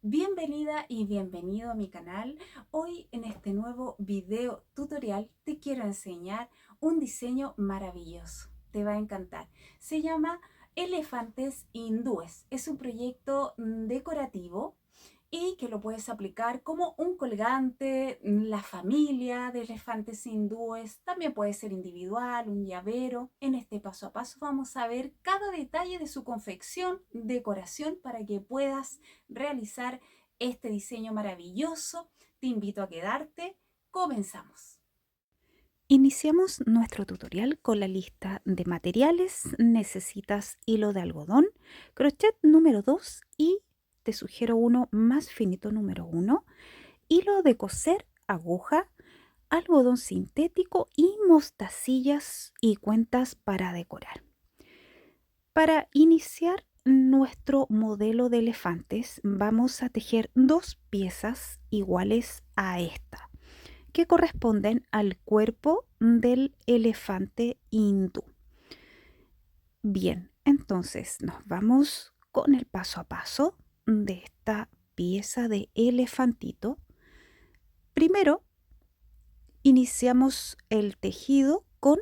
Bienvenida y bienvenido a mi canal. Hoy en este nuevo video tutorial te quiero enseñar un diseño maravilloso. Te va a encantar. Se llama Elefantes Hindúes. Es un proyecto decorativo y que lo puedes aplicar como un colgante, la familia de elefantes hindúes, también puede ser individual, un llavero. En este paso a paso vamos a ver cada detalle de su confección, decoración para que puedas realizar este diseño maravilloso. Te invito a quedarte. Comenzamos. Iniciamos nuestro tutorial con la lista de materiales. Necesitas hilo de algodón, crochet número 2 y te sugiero uno más finito número 1, hilo de coser, aguja, algodón sintético y mostacillas y cuentas para decorar. Para iniciar nuestro modelo de elefantes vamos a tejer dos piezas iguales a esta, que corresponden al cuerpo del elefante hindú. Bien, entonces nos vamos con el paso a paso de esta pieza de elefantito. Primero, iniciamos el tejido con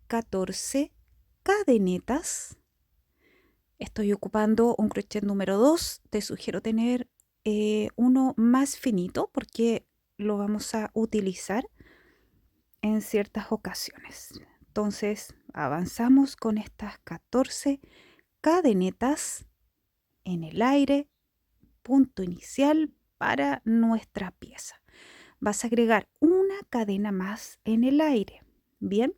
14 cadenetas. Estoy ocupando un crochet número 2. Te sugiero tener uno más finito porque lo vamos a utilizar en ciertas ocasiones. Entonces avanzamos con estas 14 cadenetas en el aire, punto inicial para nuestra pieza. Vas a agregar una cadena más en el aire, bien,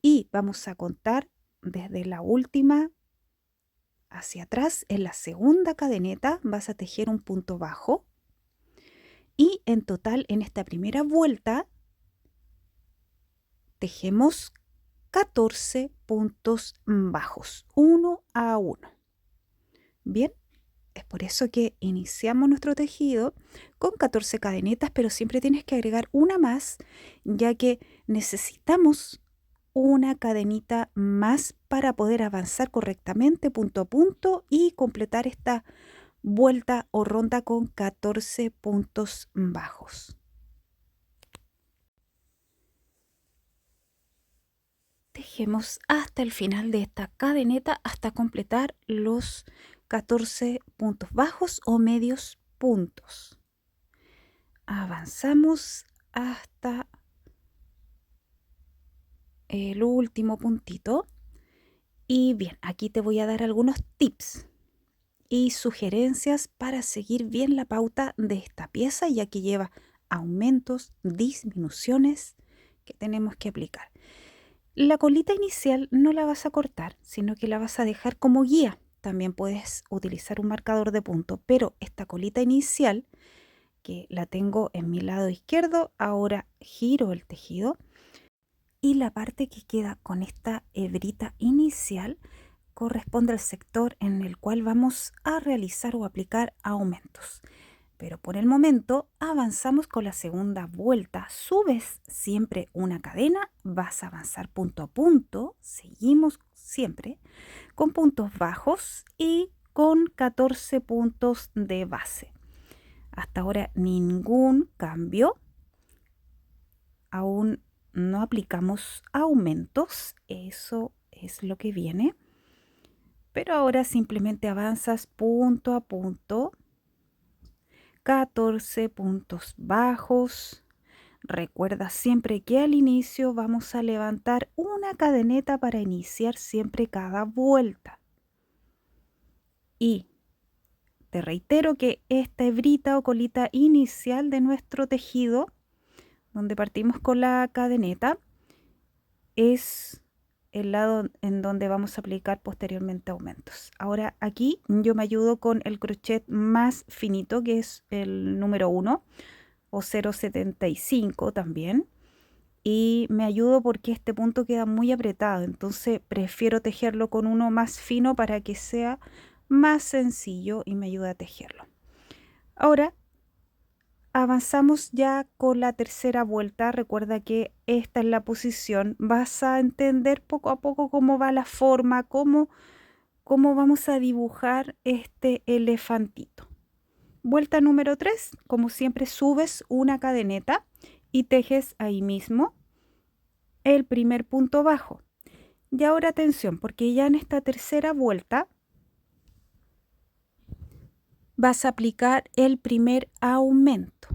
y vamos a contar desde la última hacia atrás. En la segunda cadeneta vas a tejer un punto bajo y en total en esta primera vuelta tejemos 14 puntos bajos, uno a uno. Bien, es por eso que iniciamos nuestro tejido con 14 cadenetas, pero siempre tienes que agregar una más, ya que necesitamos una cadenita más para poder avanzar correctamente punto a punto y completar esta vuelta o ronda con 14 puntos bajos. Tejemos hasta el final de esta cadeneta hasta completar los 14 puntos bajos o medios puntos. Avanzamos hasta el último puntito. Y bien, aquí te voy a dar algunos tips y sugerencias para seguir bien la pauta de esta pieza, ya que lleva aumentos, disminuciones que tenemos que aplicar. La colita inicial no la vas a cortar, sino que la vas a dejar como guía. También puedes utilizar un marcador de punto, pero esta colita inicial, que la tengo en mi lado izquierdo, ahora giro el tejido y la parte que queda con esta hebrita inicial corresponde al sector en el cual vamos a realizar o aplicar aumentos. Pero por el momento avanzamos con la segunda vuelta. Subes siempre una cadena, vas a avanzar punto a punto, seguimos siempre con puntos bajos y con 14 puntos de base. Hasta ahora ningún cambio, aún no aplicamos aumentos, eso es lo que viene. Pero ahora simplemente avanzas punto a punto, 14 puntos bajos. Recuerda siempre que al inicio vamos a levantar una cadeneta para iniciar siempre cada vuelta. Y te reitero que esta hebrita o colita inicial de nuestro tejido, donde partimos con la cadeneta, es el lado en donde vamos a aplicar posteriormente aumentos. Ahora aquí yo me ayudo con el crochet más finito, que es el número 1 o 0,75 también, y me ayudo porque este punto queda muy apretado, entonces prefiero tejerlo con uno más fino para que sea más sencillo y me ayuda a tejerlo. Ahora avanzamos ya con la tercera vuelta. Recuerda que esta es la posición. Vas a entender poco a poco cómo va la forma, cómo vamos a dibujar este elefantito. Vuelta número 3, como siempre subes una cadeneta y tejes ahí mismo el primer punto bajo. Y ahora atención, porque ya en esta tercera vuelta vas a aplicar el primer aumento.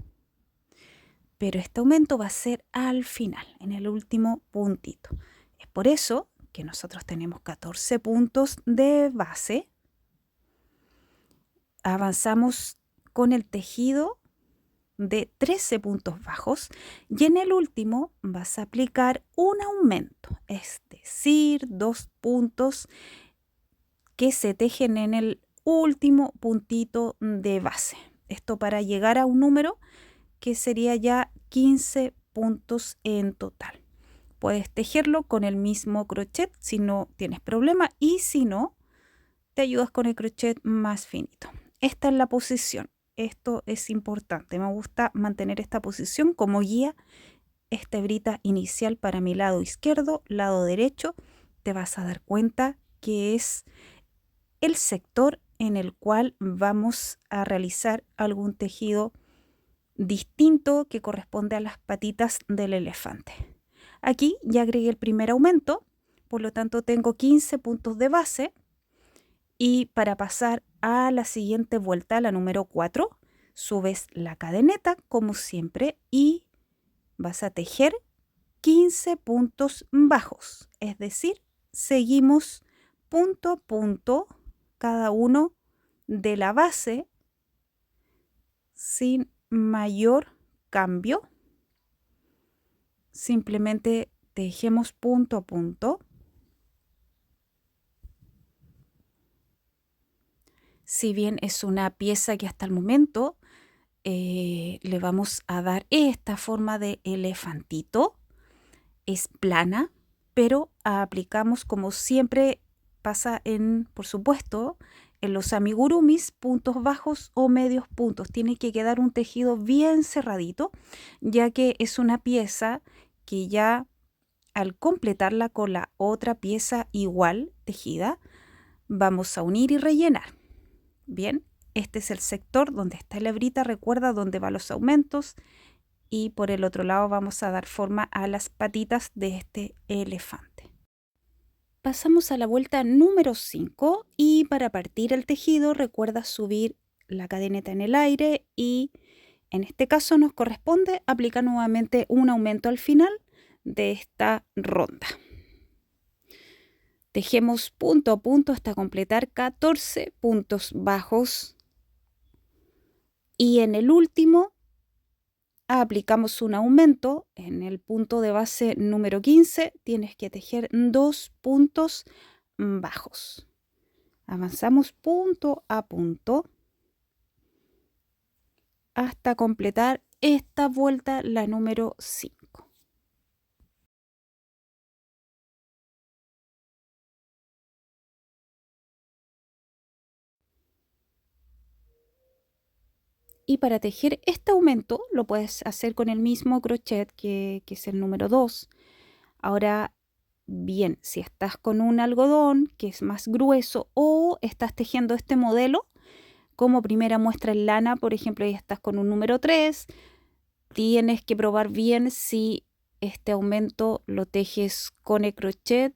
Pero este aumento va a ser al final, en el último puntito. Es por eso que nosotros tenemos 14 puntos de base. Avanzamos con el tejido de 13 puntos bajos y en el último vas a aplicar un aumento, es decir, 2 puntos que se tejen en el último puntito de base. Esto para llegar a un número que sería ya 15 puntos en total. Puedes tejerlo con el mismo crochet si no tienes problema, y si no, te ayudas con el crochet más finito. Esta es la posición. Esto es importante. Me gusta mantener esta posición como guía. Esta hebrita inicial para mi lado izquierdo, lado derecho, te vas a dar cuenta que es el sector en el cual vamos a realizar algún tejido distinto que corresponde a las patitas del elefante. Aquí ya agregué el primer aumento, por lo tanto tengo 15 puntos de base, y para pasar a la siguiente vuelta, la número 4, subes la cadeneta como siempre y vas a tejer 15 puntos bajos, es decir, seguimos punto a punto cada uno de la base sin mayor cambio. Simplemente tejemos punto a punto. Si bien es una pieza que hasta el momento le vamos a dar esta forma de elefantito, es plana, pero aplicamos, como siempre pasa por supuesto, en los amigurumis, puntos bajos o medios puntos. Tiene que quedar un tejido bien cerradito, ya que es una pieza que ya al completarla con la otra pieza igual tejida, vamos a unir y rellenar. Bien, este es el sector donde está la hebrita, recuerda dónde van los aumentos, y por el otro lado vamos a dar forma a las patitas de este elefante. Pasamos a la vuelta número 5 y para partir el tejido recuerda subir la cadeneta en el aire, y en este caso nos corresponde aplicar nuevamente un aumento al final de esta ronda. Tejemos punto a punto hasta completar 14 puntos bajos, y en el último aplicamos un aumento. En el punto de base número 15 tienes que tejer 2 puntos bajos. Avanzamos punto a punto hasta completar esta vuelta, la número 5. Y para tejer este aumento lo puedes hacer con el mismo crochet que es el número 2. Ahora bien, si estás con un algodón que es más grueso o estás tejiendo este modelo como primera muestra en lana, por ejemplo, y estás con un número 3, tienes que probar bien si este aumento lo tejes con el crochet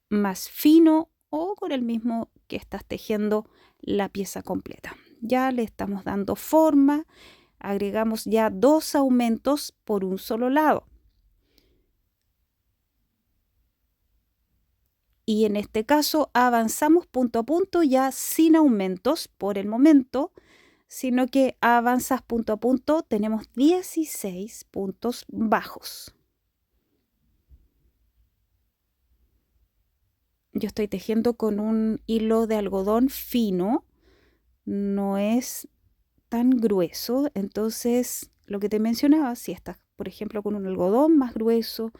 más fino o con el mismo que estás tejiendo la pieza completa. Ya le estamos dando forma, agregamos ya 2 aumentos por un solo lado. Y en este caso avanzamos punto a punto ya sin aumentos por el momento, sino que avanzas punto a punto. Tenemos 16 puntos bajos. Yo estoy tejiendo con un hilo de algodón fino, no es tan grueso. Entonces, lo que te mencionaba, si estás, por ejemplo, con un algodón más grueso,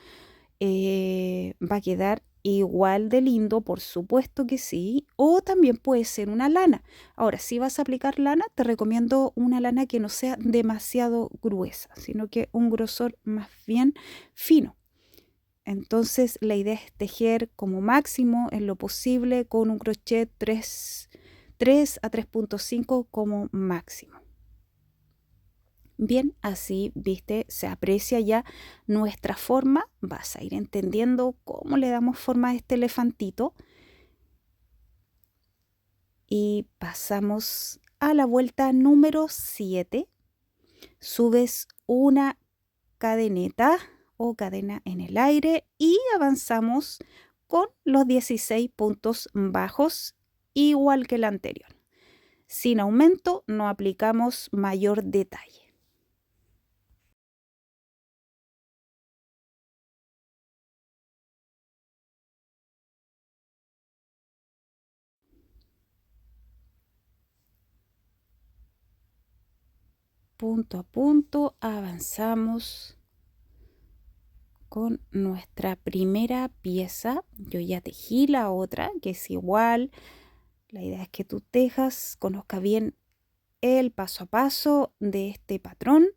va a quedar igual de lindo, por supuesto que sí, o también puede ser una lana. Ahora, si vas a aplicar lana, te recomiendo una lana que no sea demasiado gruesa, sino que un grosor más bien fino. Entonces, la idea es tejer como máximo en lo posible con un crochet 3 3 a 3.5 como máximo. Bien, así, viste, se aprecia ya nuestra forma. Vas a ir entendiendo cómo le damos forma a este elefantito. Y pasamos a la vuelta número 7. Subes una cadeneta o cadena en el aire y avanzamos con los 16 puntos bajos, igual que el anterior. Sin aumento, no aplicamos mayor detalle. Punto a punto avanzamos con nuestra primera pieza. Yo ya tejí la otra, que es igual. La idea es que tú tejas, conozca bien el paso a paso de este patrón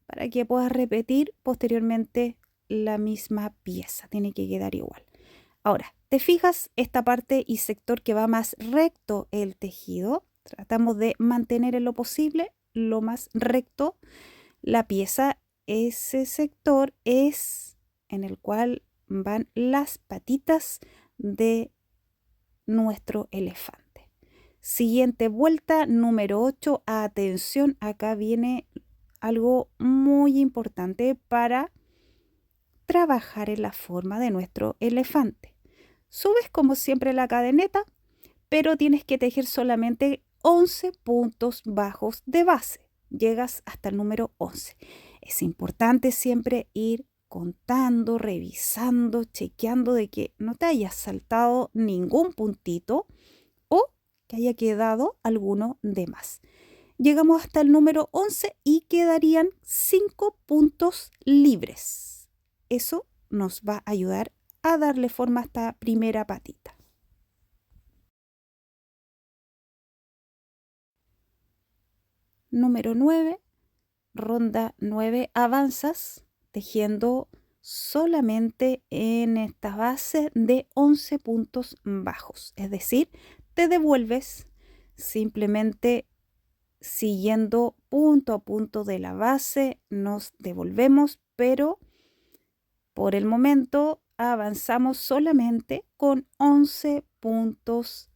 para que puedas repetir posteriormente la misma pieza. Tiene que quedar igual. Ahora, te fijas esta parte y sector que va más recto el tejido. Tratamos de mantener en lo posible lo más recto la pieza. Ese sector es en el cual van las patitas de nuestro elefante. Siguiente vuelta, número 8. Atención, acá viene algo muy importante para trabajar en la forma de nuestro elefante. Subes como siempre la cadeneta, pero tienes que tejer solamente 11 puntos bajos de base. Llegas hasta el número 11. Es importante siempre ir contando, revisando, chequeando de que no te hayas saltado ningún puntito o que haya quedado alguno de más. Llegamos hasta el número 11 y quedarían 5 puntos libres. Eso nos va a ayudar a darle forma a esta primera patita. Número 9, ronda 9, avanzas tejiendo solamente en esta base de 11 puntos bajos. Es decir, te devuelves simplemente siguiendo punto a punto de la base, nos devolvemos, pero por el momento avanzamos solamente con 11 puntos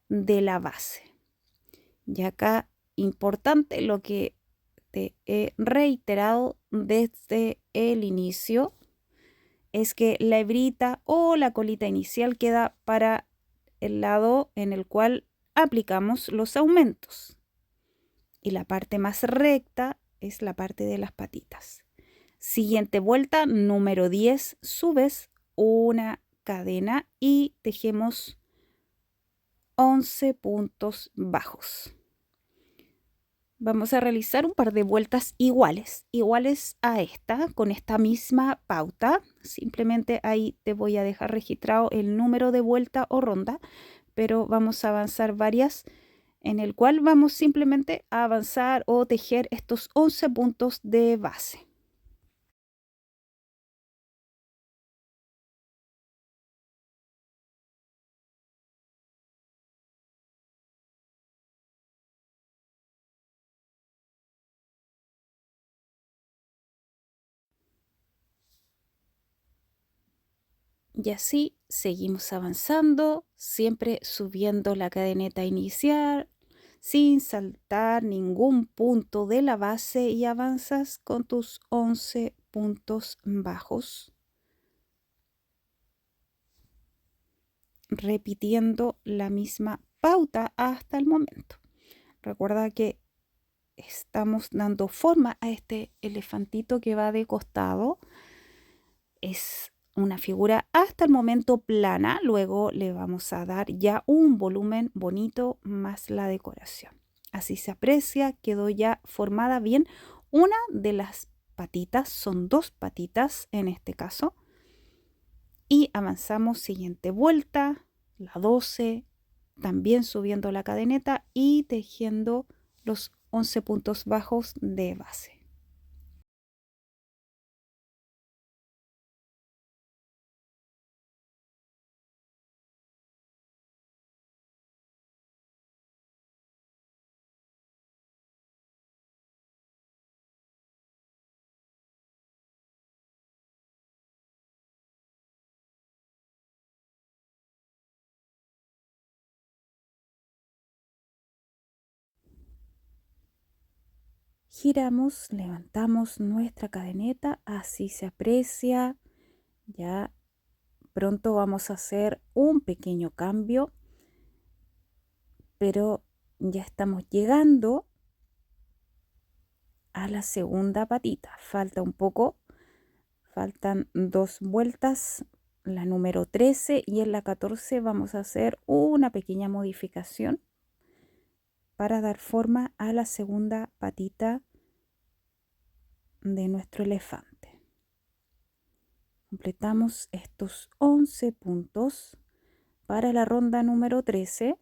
de la base. Y acá, importante lo que te he reiterado desde el inicio, es que la hebrita o la colita inicial queda para el lado en el cual aplicamos los aumentos. Y la parte más recta es la parte de las patitas. Siguiente vuelta, número 10, subes una cadena y tejemos 11 puntos bajos. Vamos a realizar un par de vueltas iguales a esta, con esta misma pauta. Simplemente ahí te voy a dejar registrado el número de vuelta o ronda, pero vamos a avanzar varias en el cual vamos simplemente a avanzar o tejer estos 11 puntos de base. Y así seguimos avanzando, siempre subiendo la cadeneta inicial, sin saltar ningún punto de la base y avanzas con tus 11 puntos bajos, repitiendo la misma pauta hasta el momento. Recuerda que estamos dando forma a este elefantito que va de costado. Es una figura hasta el momento plana, luego le vamos a dar ya un volumen bonito más la decoración. Así se aprecia, quedó ya formada bien una de las patitas, son dos patitas en este caso. Y avanzamos, siguiente vuelta, la 12, también subiendo la cadeneta y tejiendo los 11 puntos bajos de base. giramos, levantamos nuestra cadeneta, así se aprecia. Ya pronto vamos a hacer un pequeño cambio, pero ya estamos llegando a la segunda patita. Falta un poco, faltan 2 vueltas, la número 13, y en la 14 vamos a hacer una pequeña modificación para dar forma a la segunda patita de nuestro elefante. Completamos estos 11 puntos para la ronda número 13.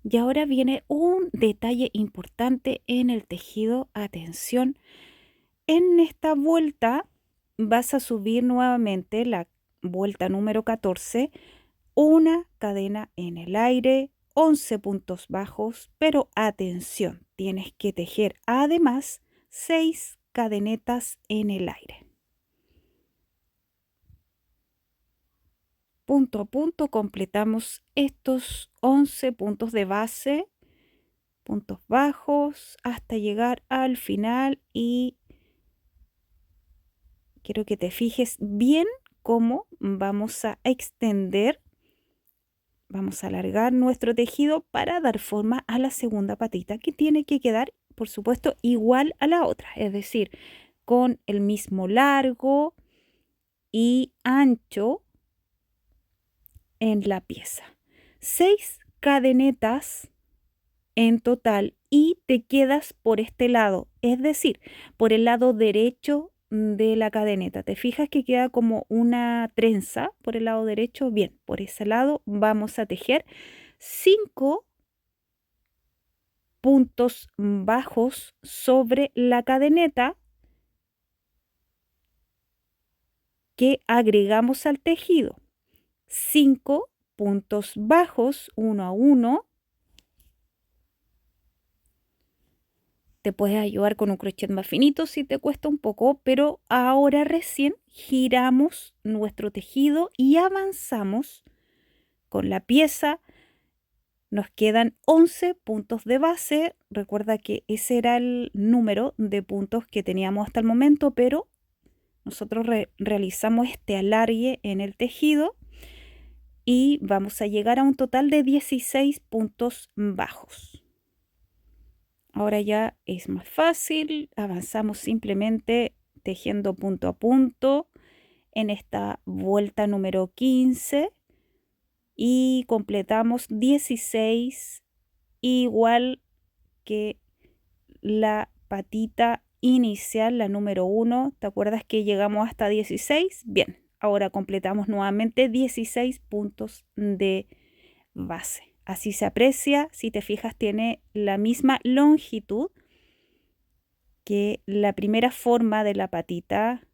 Y ahora viene un detalle importante en el tejido. Atención, en esta vuelta vas a subir nuevamente la vuelta número 14, una cadena en el aire, 11 puntos bajos, pero atención, tienes que tejer además 6 cadenetas en el aire. Punto a punto completamos estos 11 puntos de base, puntos bajos, hasta llegar al final, y quiero que te fijes bien cómo vamos a extender, vamos a alargar nuestro tejido para dar forma a la segunda patita, que tiene que quedar, por supuesto, igual a la otra, es decir, con el mismo largo y ancho en la pieza. 6 cadenetas en total, y te quedas por este lado, es decir, por el lado derecho de la cadeneta. ¿Te fijas que queda como una trenza por el lado derecho? Bien, por ese lado vamos a tejer 5 puntos bajos sobre la cadeneta que agregamos al tejido. 5 puntos bajos, uno a uno. Te puedes ayudar con un crochet más finito si te cuesta un poco, pero ahora recién giramos nuestro tejido y avanzamos con la pieza. Nos quedan 11 puntos de base. Recuerda que ese era el número de puntos que teníamos hasta el momento, pero nosotros realizamos este alargue en el tejido y vamos a llegar a un total de 16 puntos bajos. Ahora ya es más fácil, avanzamos simplemente tejiendo punto a punto en esta vuelta número 15 y completamos 16, igual que la patita inicial, la número 1. ¿Te acuerdas que llegamos hasta 16? Bien, ahora completamos nuevamente 16 puntos de base. Así se aprecia. Si te fijas, tiene la misma longitud que la primera forma de la patita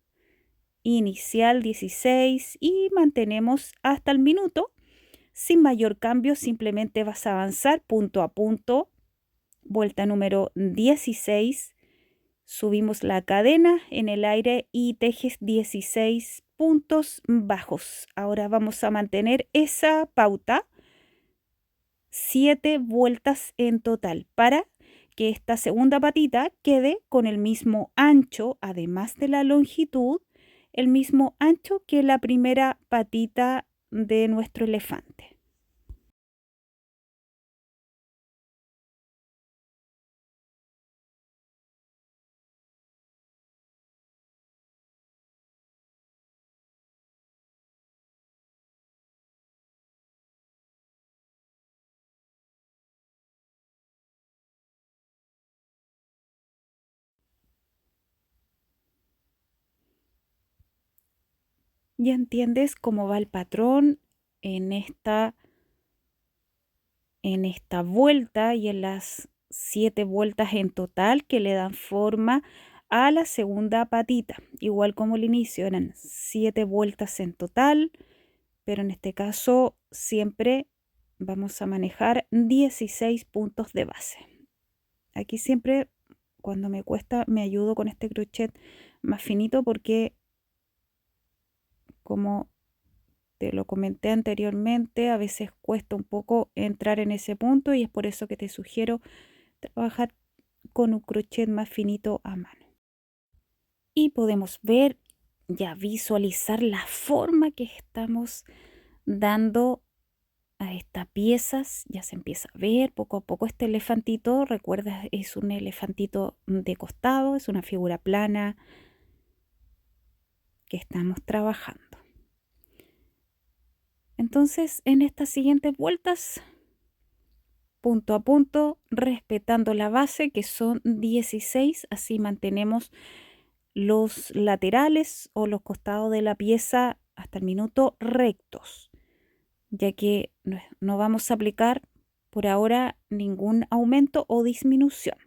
inicial, 16, y mantenemos hasta el minuto. Sin mayor cambio, simplemente vas a avanzar punto a punto. Vuelta número 16. Subimos la cadena en el aire y tejes 16 puntos bajos. Ahora vamos a mantener esa pauta 7 vueltas en total para que esta segunda patita quede con el mismo ancho, además de la longitud, el mismo ancho que la primera patita de nuestro elefante. Ya entiendes cómo va el patrón en esta vuelta y en las 7 vueltas en total que le dan forma a la segunda patita. Igual como el inicio, eran 7 vueltas en total, pero en este caso siempre vamos a manejar 16 puntos de base. Aquí siempre cuando me cuesta me ayudo con este crochet más finito porque, como te lo comenté anteriormente, a veces cuesta un poco entrar en ese punto y es por eso que te sugiero trabajar con un crochet más finito a mano. Y podemos ver, ya visualizar la forma que estamos dando a estas piezas. Ya se empieza a ver poco a poco este elefantito. Recuerda, es un elefantito de costado, es una figura plana que estamos trabajando. Entonces, en estas siguientes vueltas, punto a punto, respetando la base, que son 16, así mantenemos los laterales o los costados de la pieza hasta el minuto rectos, ya que no vamos a aplicar por ahora ningún aumento o disminución.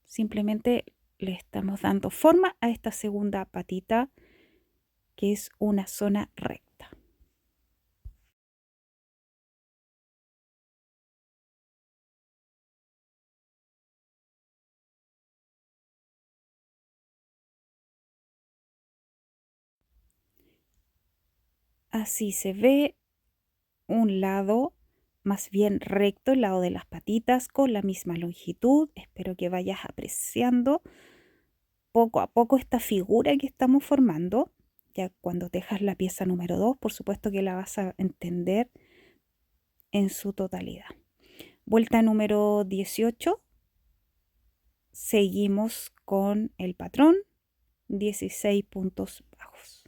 Simplemente le estamos dando forma a esta segunda patita, que es una zona recta. Así se ve un lado más bien recto, el lado de las patitas con la misma longitud. Espero que vayas apreciando poco a poco esta figura que estamos formando. Ya cuando tejas la pieza número 2, por supuesto que la vas a entender en su totalidad. Vuelta número 18. Seguimos con el patrón, 16 puntos bajos.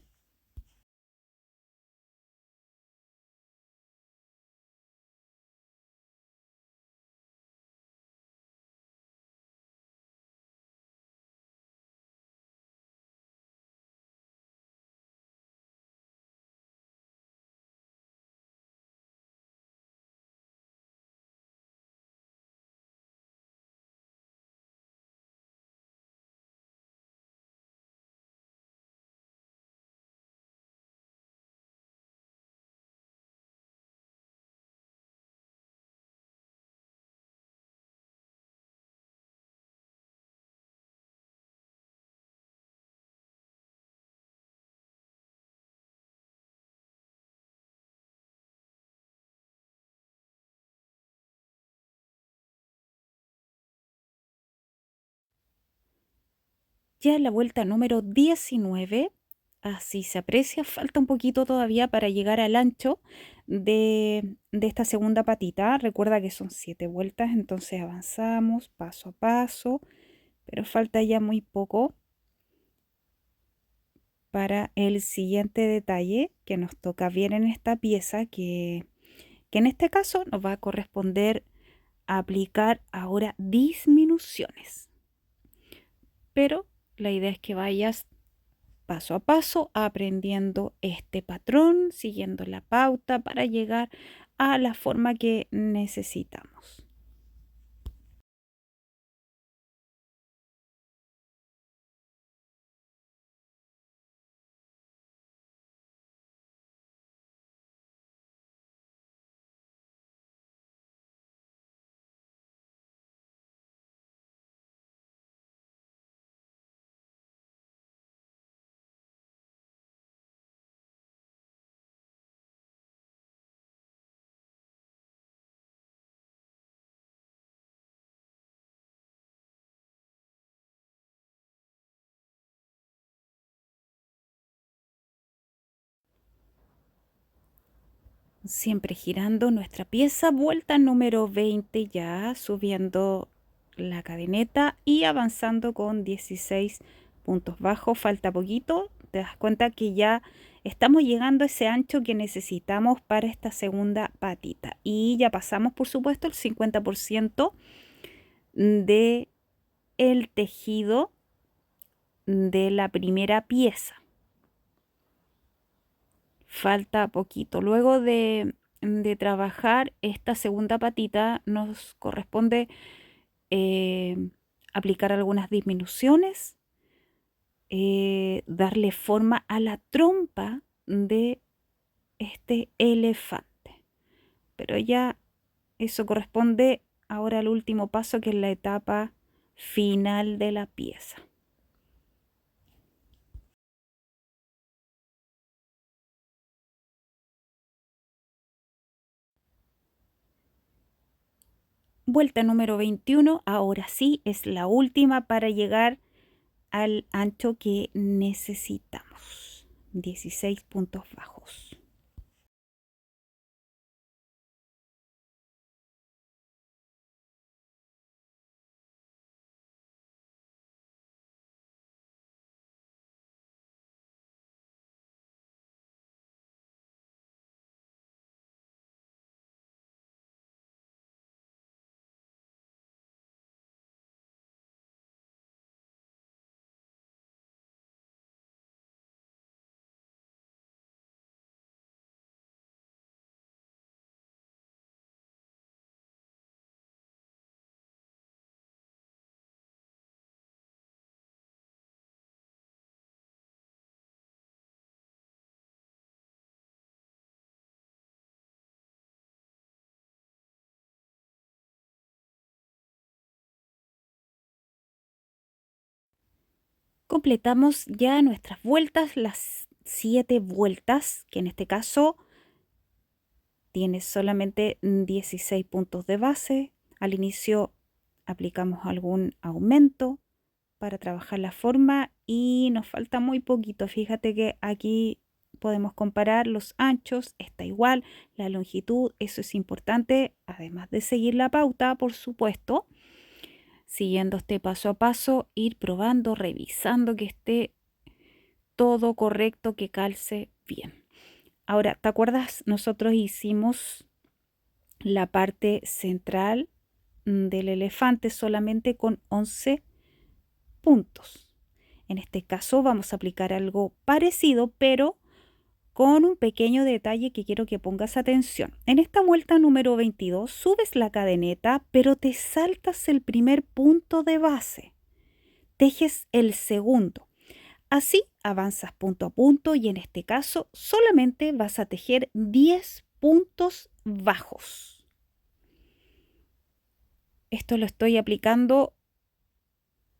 Ya en la vuelta número 19, así se aprecia, falta un poquito todavía para llegar al ancho de esta segunda patita. Recuerda que son 7 vueltas, entonces avanzamos paso a paso, pero falta ya muy poco para el siguiente detalle que nos toca ver en esta pieza, que en este caso nos va a corresponder aplicar ahora disminuciones. Pero la idea es que vayas paso a paso aprendiendo este patrón, siguiendo la pauta para llegar a la forma que necesitamos. Siempre girando nuestra pieza, vuelta número 20, ya subiendo la cadeneta y avanzando con 16 puntos bajos. Falta poquito, te das cuenta que ya estamos llegando a ese ancho que necesitamos para esta segunda patita y ya pasamos, por supuesto, el 50% de el tejido de la primera pieza. Falta poquito. Luego de trabajar esta segunda patita, nos corresponde aplicar algunas disminuciones, darle forma a la trompa de este elefante. Pero ya eso corresponde ahora el último paso, que es la etapa final de la pieza. Vuelta número 21, ahora sí es la última para llegar al ancho que necesitamos, 16 puntos bajos. Completamos ya nuestras vueltas, las 7 vueltas, que en este caso tiene solamente 16 puntos de base. Al inicio aplicamos algún aumento para trabajar la forma y nos falta muy poquito. Fíjate que aquí podemos comparar los anchos, está igual, la longitud, eso es importante, además de seguir la pauta, por supuesto. Siguiendo este paso a paso, ir probando, revisando que esté todo correcto, que calce bien. Ahora, ¿te acuerdas? Nosotros hicimos la parte central del elefante solamente con 11 puntos. En este caso vamos a aplicar algo parecido, pero con un pequeño detalle que quiero que pongas atención. En esta vuelta número 22 subes la cadeneta, pero te saltas el primer punto de base. Tejes el segundo. Así avanzas punto a punto y en este caso solamente vas a tejer 10 puntos bajos. Esto lo estoy aplicando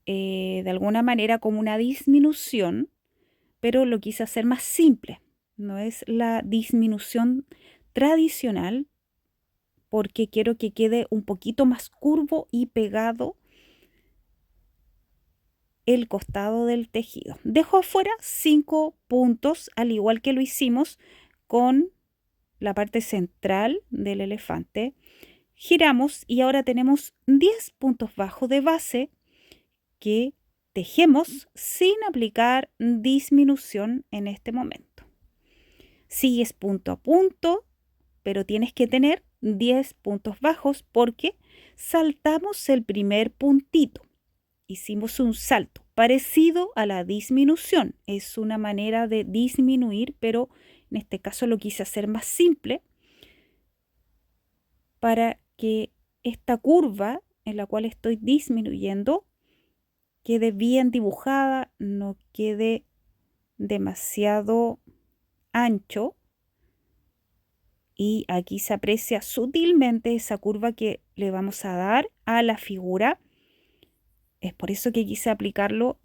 de alguna manera como una disminución, pero lo quise hacer más simple. No es la disminución tradicional porque quiero que quede un poquito más curvo y pegado el costado del tejido. Dejo afuera 5 puntos, al igual que lo hicimos con la parte central del elefante. Giramos y ahora tenemos 10 puntos bajos de base que tejemos sin aplicar disminución en este momento. Sigues punto a punto, pero tienes que tener 10 puntos bajos porque saltamos el primer puntito. Hicimos un salto parecido a la disminución. Es una manera de disminuir, pero en este caso lo quise hacer más simple para que esta curva en la cual estoy disminuyendo quede bien dibujada, no quede demasiado ancho. Y aquí se aprecia sutilmente esa curva que le vamos a dar a la figura. Es por eso que quise aplicarlo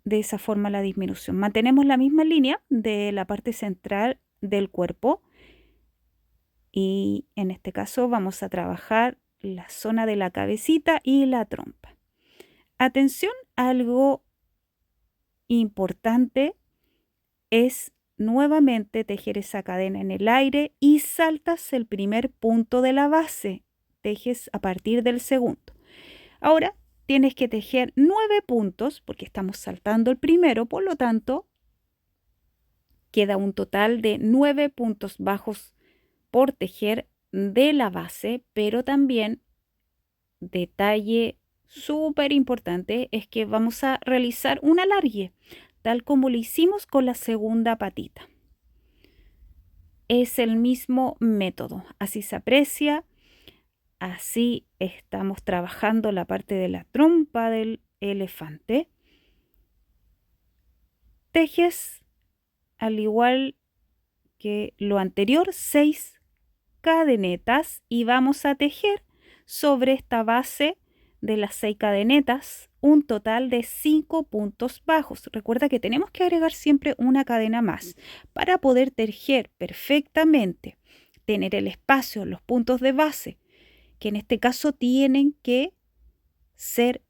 de esa forma la disminución. Mantenemos la misma línea de la parte central del cuerpo y en este caso vamos a trabajar la zona de la cabecita y la trompa. Atención, algo importante es nuevamente tejer esa cadena en el aire y saltas el primer punto de la base. Tejes a partir del segundo. Ahora tienes que tejer 9 puntos porque estamos saltando el primero, por lo tanto queda un total de 9 puntos bajos por tejer de la base, pero también detalle súper importante es que vamos a realizar un alargue, tal como lo hicimos con la segunda patita. Es el mismo método, así se aprecia, así estamos trabajando la parte de la trompa del elefante. Tejes al igual que lo anterior 6 cadenetas y vamos a tejer sobre esta base de las 6 cadenetas un total de 5 puntos bajos. Recuerda que tenemos que agregar siempre una cadena más para poder tejer perfectamente, tener el espacio, los puntos de base, que en este caso tienen que ser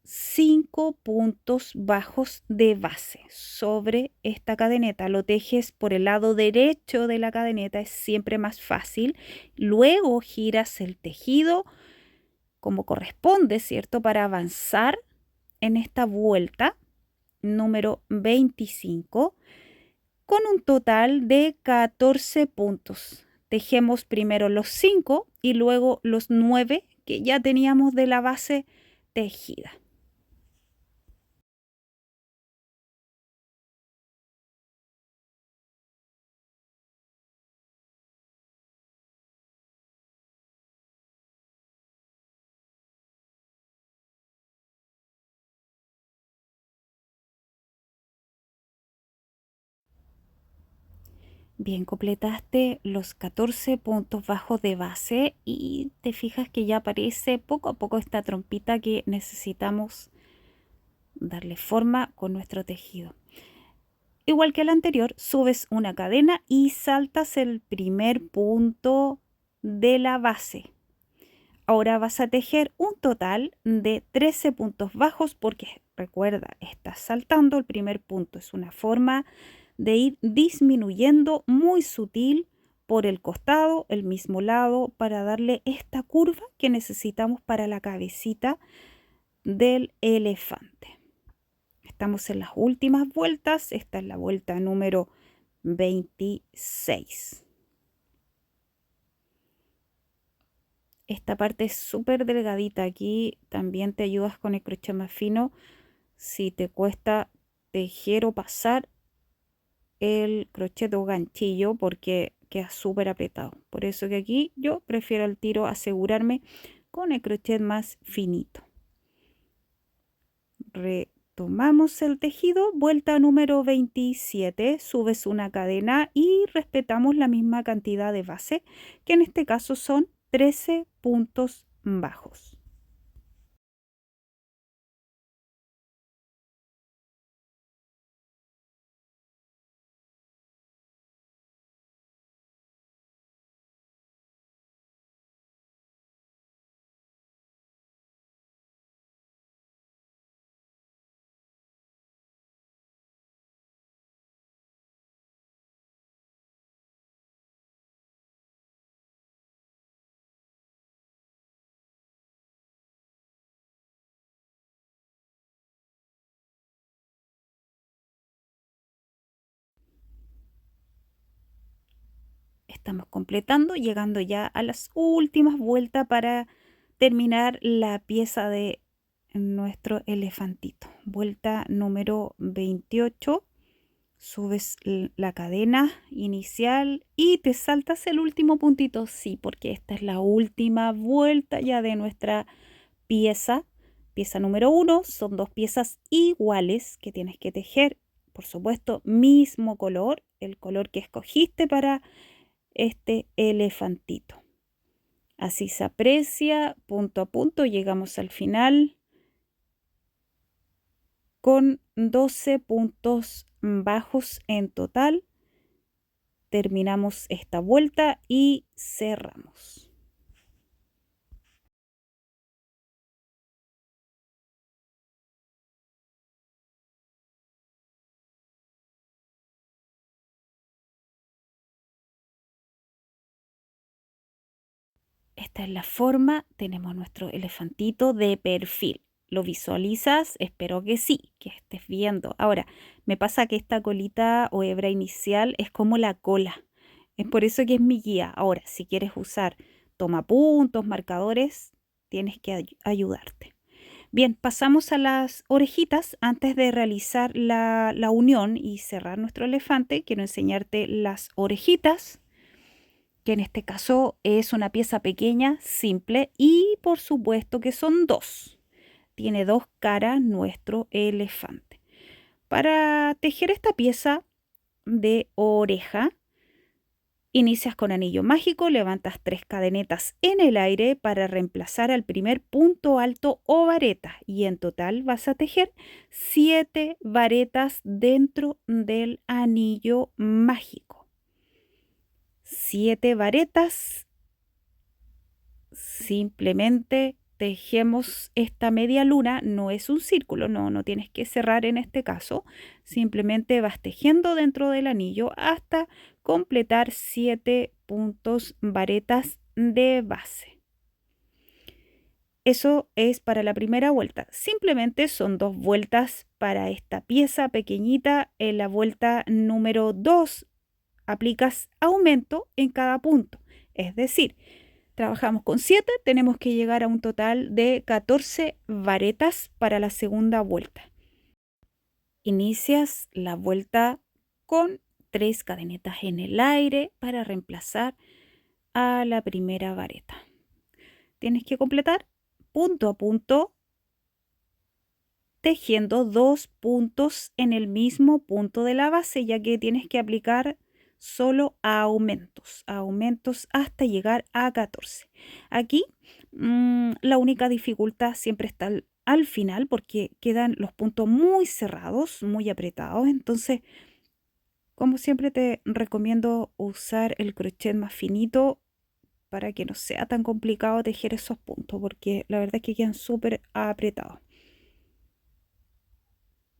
5 puntos bajos de base sobre esta cadeneta. Lo tejes por el lado derecho de la cadeneta, es siempre más fácil. Luego giras el tejido como corresponde, ¿cierto? Para avanzar en esta vuelta número 25 con un total de 14 puntos. Tejemos primero los 5 y luego los 9 que ya teníamos de la base tejida. Bien, completaste los 14 puntos bajos de base y te fijas que ya aparece poco a poco esta trompita que necesitamos darle forma con nuestro tejido. Igual que el anterior, subes una cadena y saltas el primer punto de la base. Ahora vas a tejer un total de 13 puntos bajos porque recuerda, estás saltando el primer punto. Es una forma de ir disminuyendo muy sutil por el costado, el mismo lado, para darle esta curva que necesitamos para la cabecita del elefante. Estamos en las últimas vueltas. Esta es la vuelta número 26. Esta parte es súper delgadita. Aquí también te ayudas con el crochet más fino si te cuesta tejer o pasar el crochet o ganchillo porque queda súper apretado. Por eso que aquí yo prefiero al tiro asegurarme con el crochet más finito. Retomamos el tejido, vuelta número 27, subes una cadena y respetamos la misma cantidad de base, que en este caso son 13 puntos bajos. Estamos completando, llegando ya a las últimas vueltas para terminar la pieza de nuestro elefantito. Vuelta número 28. Subes la cadena inicial y te saltas el último puntito. Sí, porque esta es la última vuelta ya de nuestra pieza. Pieza número 1. Son dos piezas iguales que tienes que tejer. Por supuesto, mismo color, el color que escogiste para este elefantito. Así se aprecia punto a punto. Llegamos al final con 12 puntos bajos en total. Terminamos esta vuelta y cerramos. Esta es la forma, tenemos nuestro elefantito de perfil. ¿Lo visualizas? Espero que sí, que estés viendo. Ahora, me pasa que esta colita o hebra inicial es como la cola. Es por eso que es mi guía. Ahora, si quieres usar tomapuntos, marcadores, tienes que ayudarte. Bien, pasamos a las orejitas. Antes de realizar la unión y cerrar nuestro elefante, quiero enseñarte las orejitas, que en este caso es una pieza pequeña, simple y por supuesto que son dos. Tiene dos caras nuestro elefante. Para tejer esta pieza de oreja, Inicias con anillo mágico, levantas 3 cadenetas en el aire para reemplazar al primer punto alto o vareta y en total vas a tejer 7 varetas dentro del anillo mágico. 7 varetas, simplemente tejemos esta media luna, no es un círculo, no tienes que cerrar en este caso, simplemente vas tejiendo dentro del anillo hasta completar 7 puntos varetas de base. Eso es para la primera vuelta. Simplemente son 2 vueltas para esta pieza pequeñita. En la vuelta número 2 aplicas aumento en cada punto. Es decir, trabajamos con 7, tenemos que llegar a un total de 14 varetas para la segunda vuelta. Inicias la vuelta con 3 cadenetas en el aire para reemplazar a la primera vareta. Tienes que completar punto a punto tejiendo 2 puntos en el mismo punto de la base, ya que tienes que aplicar solo aumentos hasta llegar a 14. Aquí la única dificultad siempre está al final porque quedan los puntos muy cerrados, muy apretados. Entonces, como siempre te recomiendo usar el crochet más finito para que no sea tan complicado tejer esos puntos, porque la verdad es que quedan súper apretados.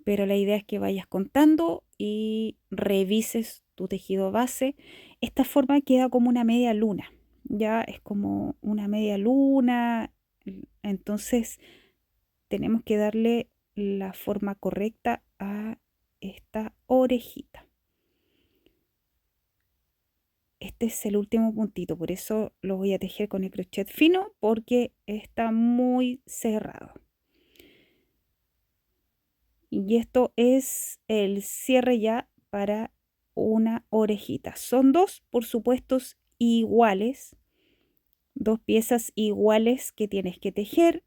Pero la idea es que vayas contando y revises tu tejido base. Esta forma queda como una media luna, ya es como una media luna, entonces tenemos que darle la forma correcta a esta orejita. Este es el último puntito, por eso lo voy a tejer con el crochet fino porque está muy cerrado. Y esto es el cierre ya para una orejita. Son 2, por supuesto, iguales. 2 piezas iguales que tienes que tejer.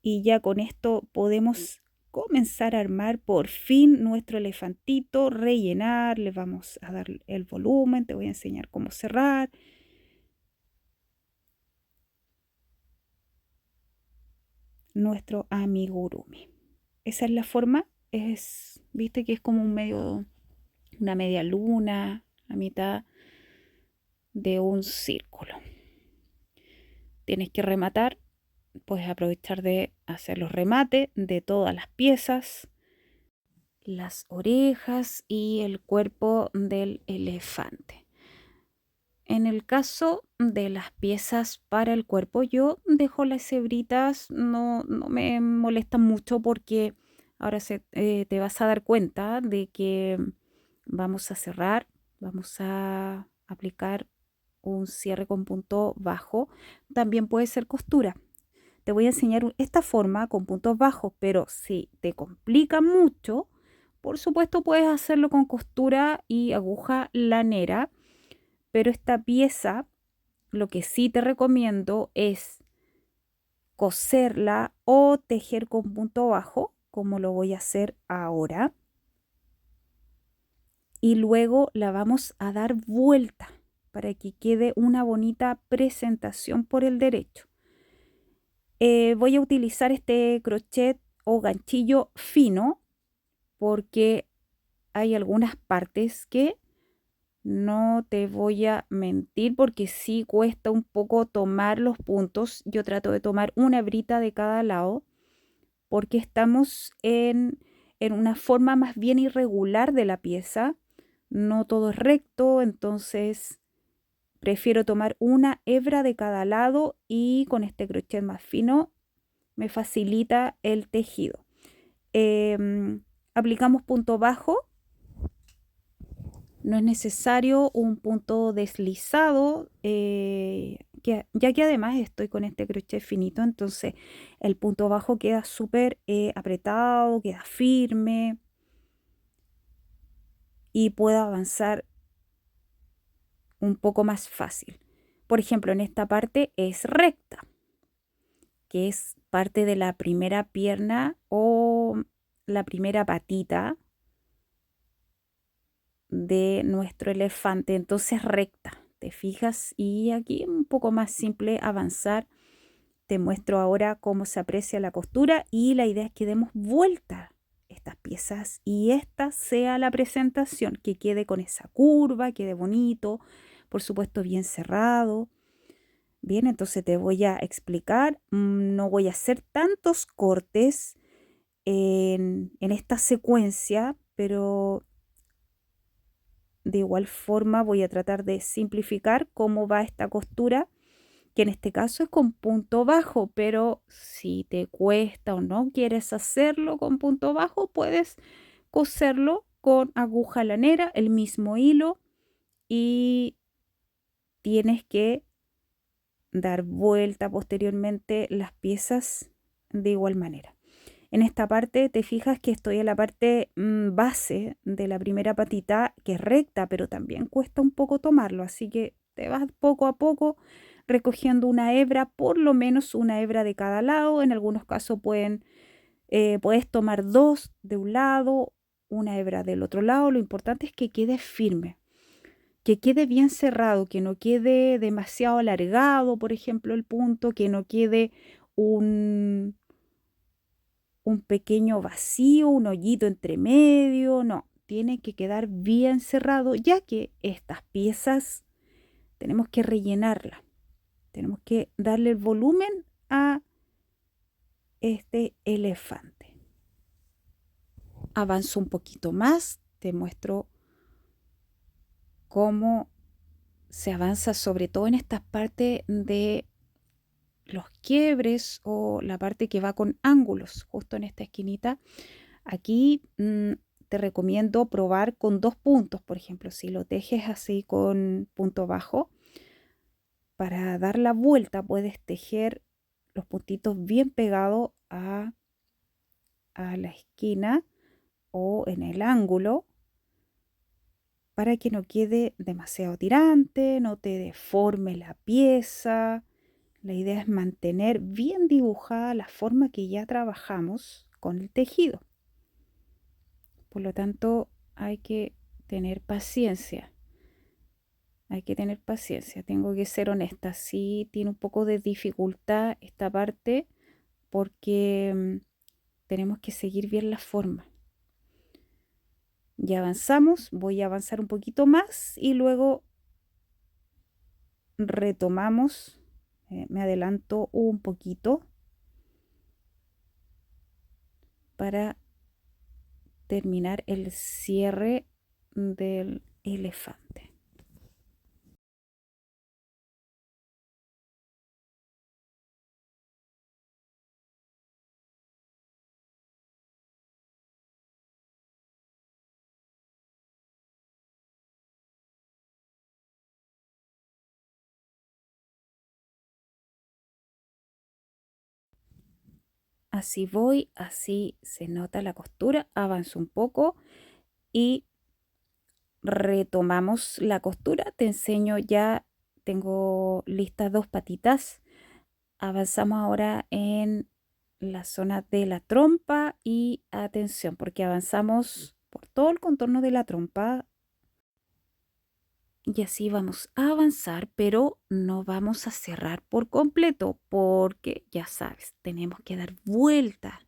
Y ya con esto podemos comenzar a armar por fin nuestro elefantito, rellenar, le vamos a dar el volumen, te voy a enseñar cómo cerrar. Nuestro amigurumi. Esa es la forma, viste que es como una media luna, a mitad de un círculo. Tienes que rematar, puedes aprovechar de hacer los remates de todas las piezas, las orejas y el cuerpo del elefante. En el caso de las piezas para el cuerpo, yo dejo las hebritas, no me molestan mucho porque ahora te vas a dar cuenta de que vamos a cerrar, vamos a aplicar un cierre con punto bajo. También puede ser costura. Te voy a enseñar esta forma con puntos bajos, pero si te complica mucho, por supuesto puedes hacerlo con costura y aguja lanera. Pero esta pieza, lo que sí te recomiendo es coserla o tejer con punto bajo, como lo voy a hacer ahora. Y luego la vamos a dar vuelta para que quede una bonita presentación por el derecho. Voy a utilizar este crochet o ganchillo fino porque hay algunas partes que no te voy a mentir porque sí cuesta un poco tomar los puntos. Yo trato de tomar una hebrita de cada lado porque estamos en una forma más bien irregular de la pieza. No todo es recto, entonces prefiero tomar una hebra de cada lado y con este crochet más fino me facilita el tejido. Aplicamos punto bajo. No es necesario un punto deslizado, ya que además estoy con este crochet finito, entonces el punto bajo queda súper apretado, queda firme y puedo avanzar un poco más fácil. Por ejemplo, en esta parte es recta, que es parte de la primera pierna o la primera patita de nuestro elefante. Entonces recta, ¿te fijas? Y aquí un poco más simple avanzar. Te muestro ahora cómo se aprecia la costura y la idea es que demos vuelta estas piezas y esta sea la presentación, que quede con esa curva, quede bonito, por supuesto bien cerrado. Bien, entonces te voy a explicar, no voy a hacer tantos cortes en esta secuencia, pero de igual forma voy a tratar de simplificar cómo va esta costura, que en este caso es con punto bajo, pero si te cuesta o no quieres hacerlo con punto bajo, puedes coserlo con aguja lanera, el mismo hilo, y tienes que dar vuelta posteriormente las piezas de igual manera. En esta parte te fijas que estoy en la parte base de la primera patita, que es recta, pero también cuesta un poco tomarlo, así que te vas poco a poco recogiendo una hebra, por lo menos una hebra de cada lado. En algunos casos puedes tomar dos de un lado, una hebra del otro lado. Lo importante es que quede firme, que quede bien cerrado, que no quede demasiado alargado, por ejemplo, el punto, que no quede un pequeño vacío, un hoyito entre medio, no, tiene que quedar bien cerrado, ya que estas piezas tenemos que rellenarlas, tenemos que darle el volumen a este elefante. Avanzo un poquito más, te muestro cómo se avanza sobre todo en estas partes de los quiebres o la parte que va con ángulos, justo en esta esquinita. Aquí te recomiendo probar con 2 puntos, por ejemplo, si lo tejes así con punto bajo, para dar la vuelta puedes tejer los puntitos bien pegados a la esquina o en el ángulo, para que no quede demasiado tirante, no te deforme la pieza. La idea es mantener bien dibujada la forma que ya trabajamos con el tejido. Por lo tanto, hay que tener paciencia. Hay que tener paciencia. Tengo que ser honesta. Sí, tiene un poco de dificultad esta parte porque tenemos que seguir bien la forma. Ya avanzamos. Voy a avanzar un poquito más y luego retomamos. Me adelanto un poquito para terminar el cierre del elefante. Así voy, así se nota la costura. Avanzo un poco y retomamos la costura. Te enseño, ya tengo listas 2 patitas. Avanzamos ahora en la zona de la trompa y atención, porque avanzamos por todo el contorno de la trompa y así vamos a avanzar, pero no vamos a cerrar por completo, porque ya sabes, tenemos que dar vuelta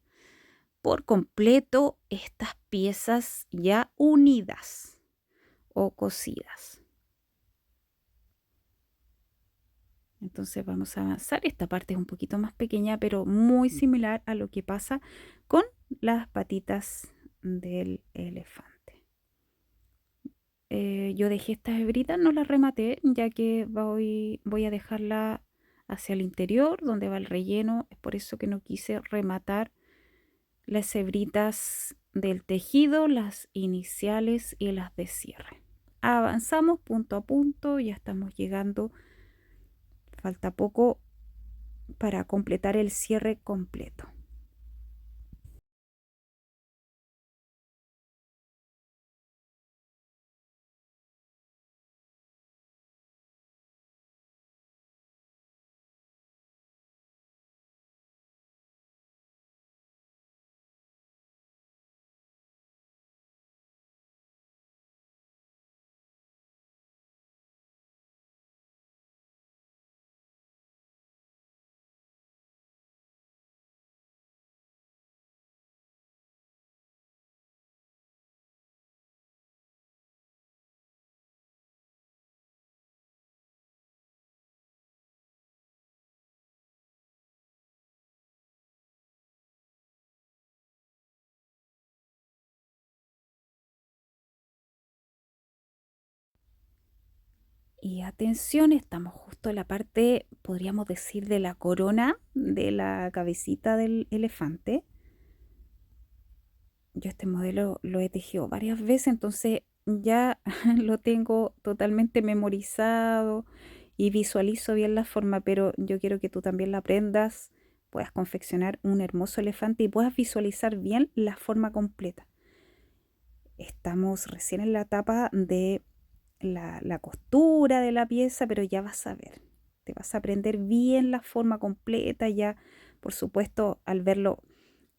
por completo estas piezas ya unidas o cosidas. Entonces vamos a avanzar. Esta parte es un poquito más pequeña, pero muy similar a lo que pasa con las patitas del elefante. Yo dejé estas hebritas, no las rematé, ya que voy a dejarla hacia el interior, donde va el relleno. Es por eso que no quise rematar las hebritas del tejido, las iniciales y las de cierre. Avanzamos punto a punto, ya estamos llegando. Falta poco para completar el cierre completo. Y atención, estamos justo en la parte, podríamos decir, de la corona de la cabecita del elefante. Yo este modelo lo he tejido varias veces, entonces ya lo tengo totalmente memorizado y visualizo bien la forma, pero yo quiero que tú también la aprendas, puedas confeccionar un hermoso elefante y puedas visualizar bien la forma completa. Estamos recién en la etapa de la costura de la pieza, pero ya vas a ver, te vas a aprender bien la forma completa, ya por supuesto al verlo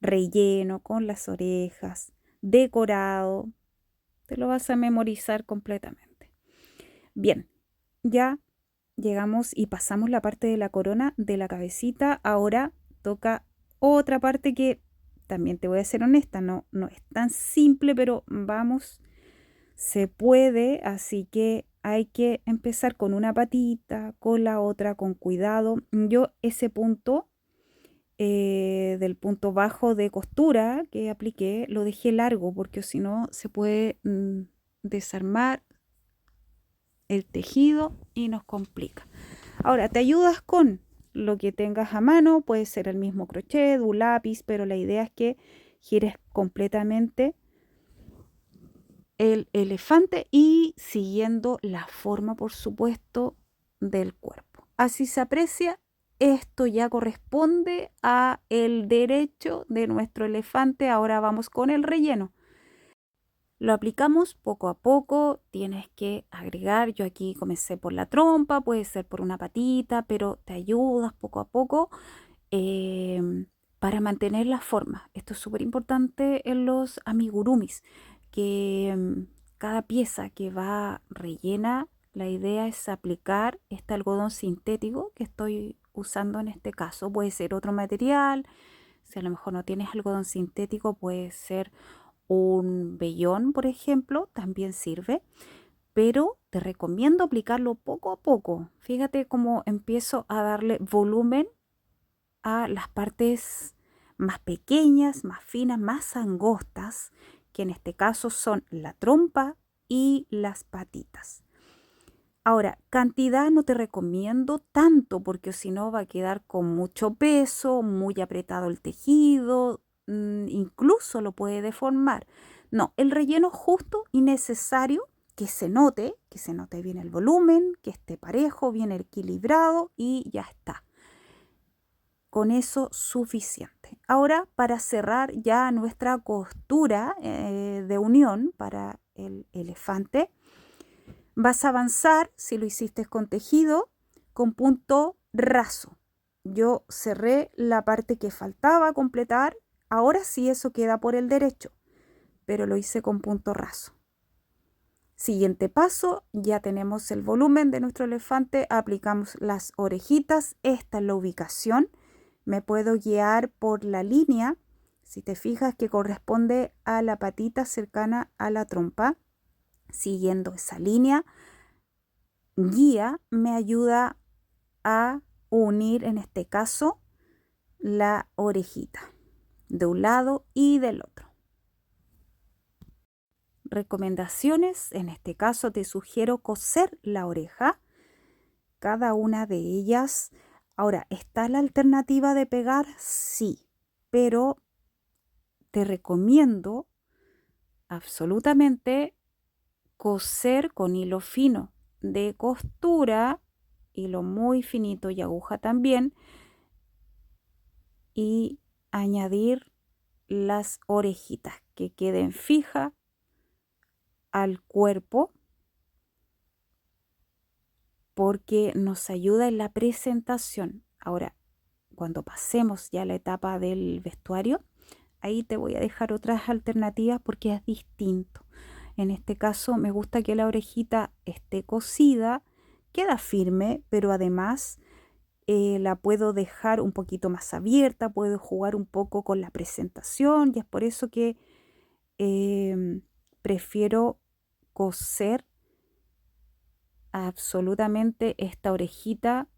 relleno con las orejas, decorado, te lo vas a memorizar completamente. Bien, ya llegamos y pasamos la parte de la corona de la cabecita. Ahora toca otra parte que también te voy a ser honesta, no es tan simple, pero vamos, se puede, así que hay que empezar con una patita, con la otra, con cuidado. Yo ese punto del punto bajo de costura que apliqué lo dejé largo porque si no se puede desarmar el tejido y nos complica. Ahora te ayudas con lo que tengas a mano, puede ser el mismo crochet, un lápiz, pero la idea es que gires completamente el elefante y siguiendo la forma, por supuesto, del cuerpo. Así se aprecia. Esto ya corresponde a el derecho de nuestro elefante. Ahora vamos con el relleno. Lo aplicamos poco a poco, tienes que agregar, yo aquí comencé por la trompa, puede ser por una patita, pero te ayudas poco a poco para mantener la forma. Esto es súper importante en los amigurumis, que cada pieza que va rellena, la idea es aplicar este algodón sintético que estoy usando en este caso. Puede ser otro material, si a lo mejor no tienes algodón sintético, puede ser un vellón, por ejemplo, también sirve, pero te recomiendo aplicarlo poco a poco. Fíjate cómo empiezo a darle volumen a las partes más pequeñas, más finas, más angostas, que en este caso son la trompa y las patitas. Ahora, cantidad no te recomiendo tanto porque si no va a quedar con mucho peso, muy apretado el tejido, incluso lo puede deformar. No, el relleno justo y necesario que se note bien el volumen, que esté parejo, bien equilibrado y ya está. Con eso suficiente. Ahora para cerrar ya nuestra costura de unión para el elefante, vas a avanzar, si lo hiciste con tejido, con punto raso. Yo cerré la parte que faltaba completar. Ahora sí eso queda por el derecho, pero lo hice con punto raso. Siguiente paso, ya tenemos el volumen de nuestro elefante, aplicamos las orejitas. Esta es la ubicación. Me puedo guiar por la línea, si te fijas, que corresponde a la patita cercana a la trompa. Siguiendo esa línea, guía me ayuda a unir, en este caso, la orejita de un lado y del otro. Recomendaciones, en este caso te sugiero coser la oreja, cada una de ellas. Ahora, ¿está la alternativa de pegar? Sí, pero te recomiendo absolutamente coser con hilo fino de costura, hilo muy finito y aguja también, y añadir las orejitas que queden fijas al cuerpo porque nos ayuda en la presentación. Ahora, cuando pasemos ya a la etapa del vestuario, ahí te voy a dejar otras alternativas porque es distinto. En este caso me gusta que la orejita esté cosida, queda firme, pero además la puedo dejar un poquito más abierta, puedo jugar un poco con la presentación y es por eso que prefiero coser absolutamente esta orejita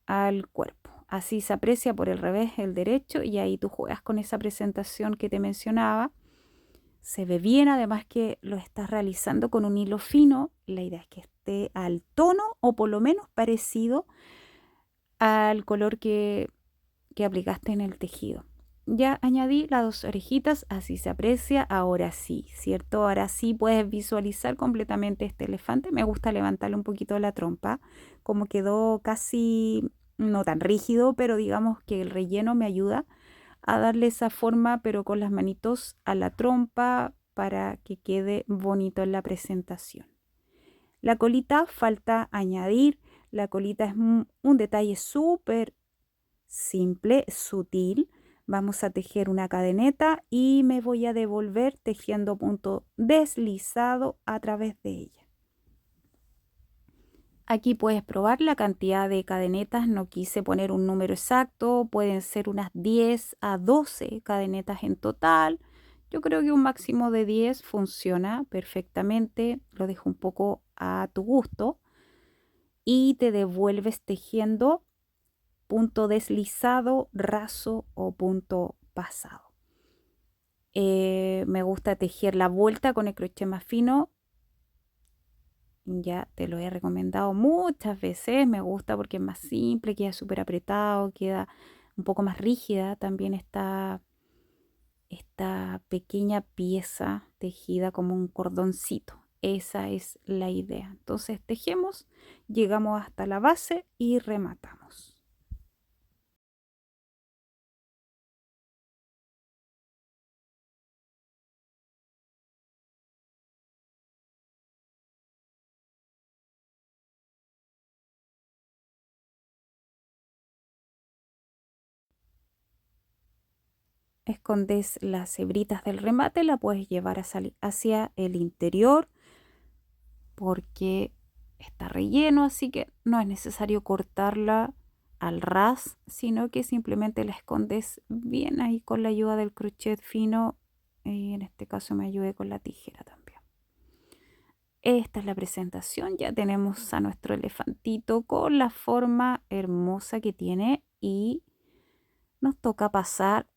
al cuerpo. Así se aprecia por el revés el derecho y ahí tú juegas con esa presentación que te mencionaba. Se ve bien, además que lo estás realizando con un hilo fino. la idea es que esté al tono o por lo menos parecido al color que aplicaste en el tejido. Ya añadí las 2 orejitas, así se aprecia. Ahora sí, ¿cierto? Ahora sí puedes visualizar completamente este elefante. Me gusta levantarle un poquito la trompa, como quedó casi no tan rígido, pero digamos que el relleno me ayuda a darle esa forma, pero con las manitos a la trompa para que quede bonito en la presentación. La colita falta añadir. La colita es un detalle súper simple, sutil. Vamos a tejer una cadeneta y me voy a devolver tejiendo punto deslizado a través de ella. Aquí puedes probar la cantidad de cadenetas, no quise poner un número exacto, pueden ser unas 10 a 12 cadenetas en total. Yo creo que un máximo de 10 funciona perfectamente, lo dejo un poco a tu gusto y te devuelves tejiendo punto deslizado, raso o punto pasado. Me gusta tejer la vuelta con el crochet más fino. Ya te lo he recomendado muchas veces. Me gusta porque es más simple, queda súper apretado, queda un poco más rígida. También esta pequeña pieza tejida como un cordoncito. Esa es la idea. Entonces tejemos, llegamos hasta la base y rematamos. Escondes las hebritas del remate, la puedes llevar hacia el interior porque está relleno, así que no es necesario cortarla al ras, sino que simplemente la escondes bien ahí con la ayuda del crochet fino y en este caso me ayudé con la tijera también. Esta es la presentación, ya tenemos a nuestro elefantito con la forma hermosa que tiene y nos toca pasar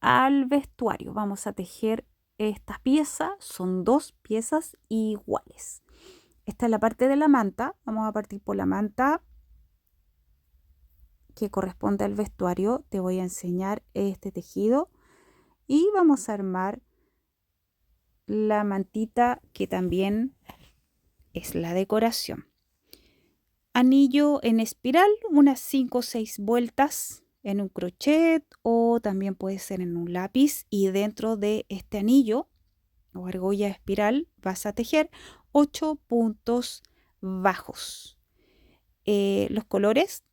al vestuario. Vamos a tejer esta pieza, son 2 piezas iguales. Esta es la parte de la manta, vamos a partir por la manta que corresponde al vestuario. Te voy a enseñar este tejido y vamos a armar la mantita que también es la decoración. Anillo en espiral, unas 5 o 6 vueltas en un crochet o también puede ser en un lápiz y dentro de este anillo o argolla espiral vas a tejer 8 puntos bajos. Los colores,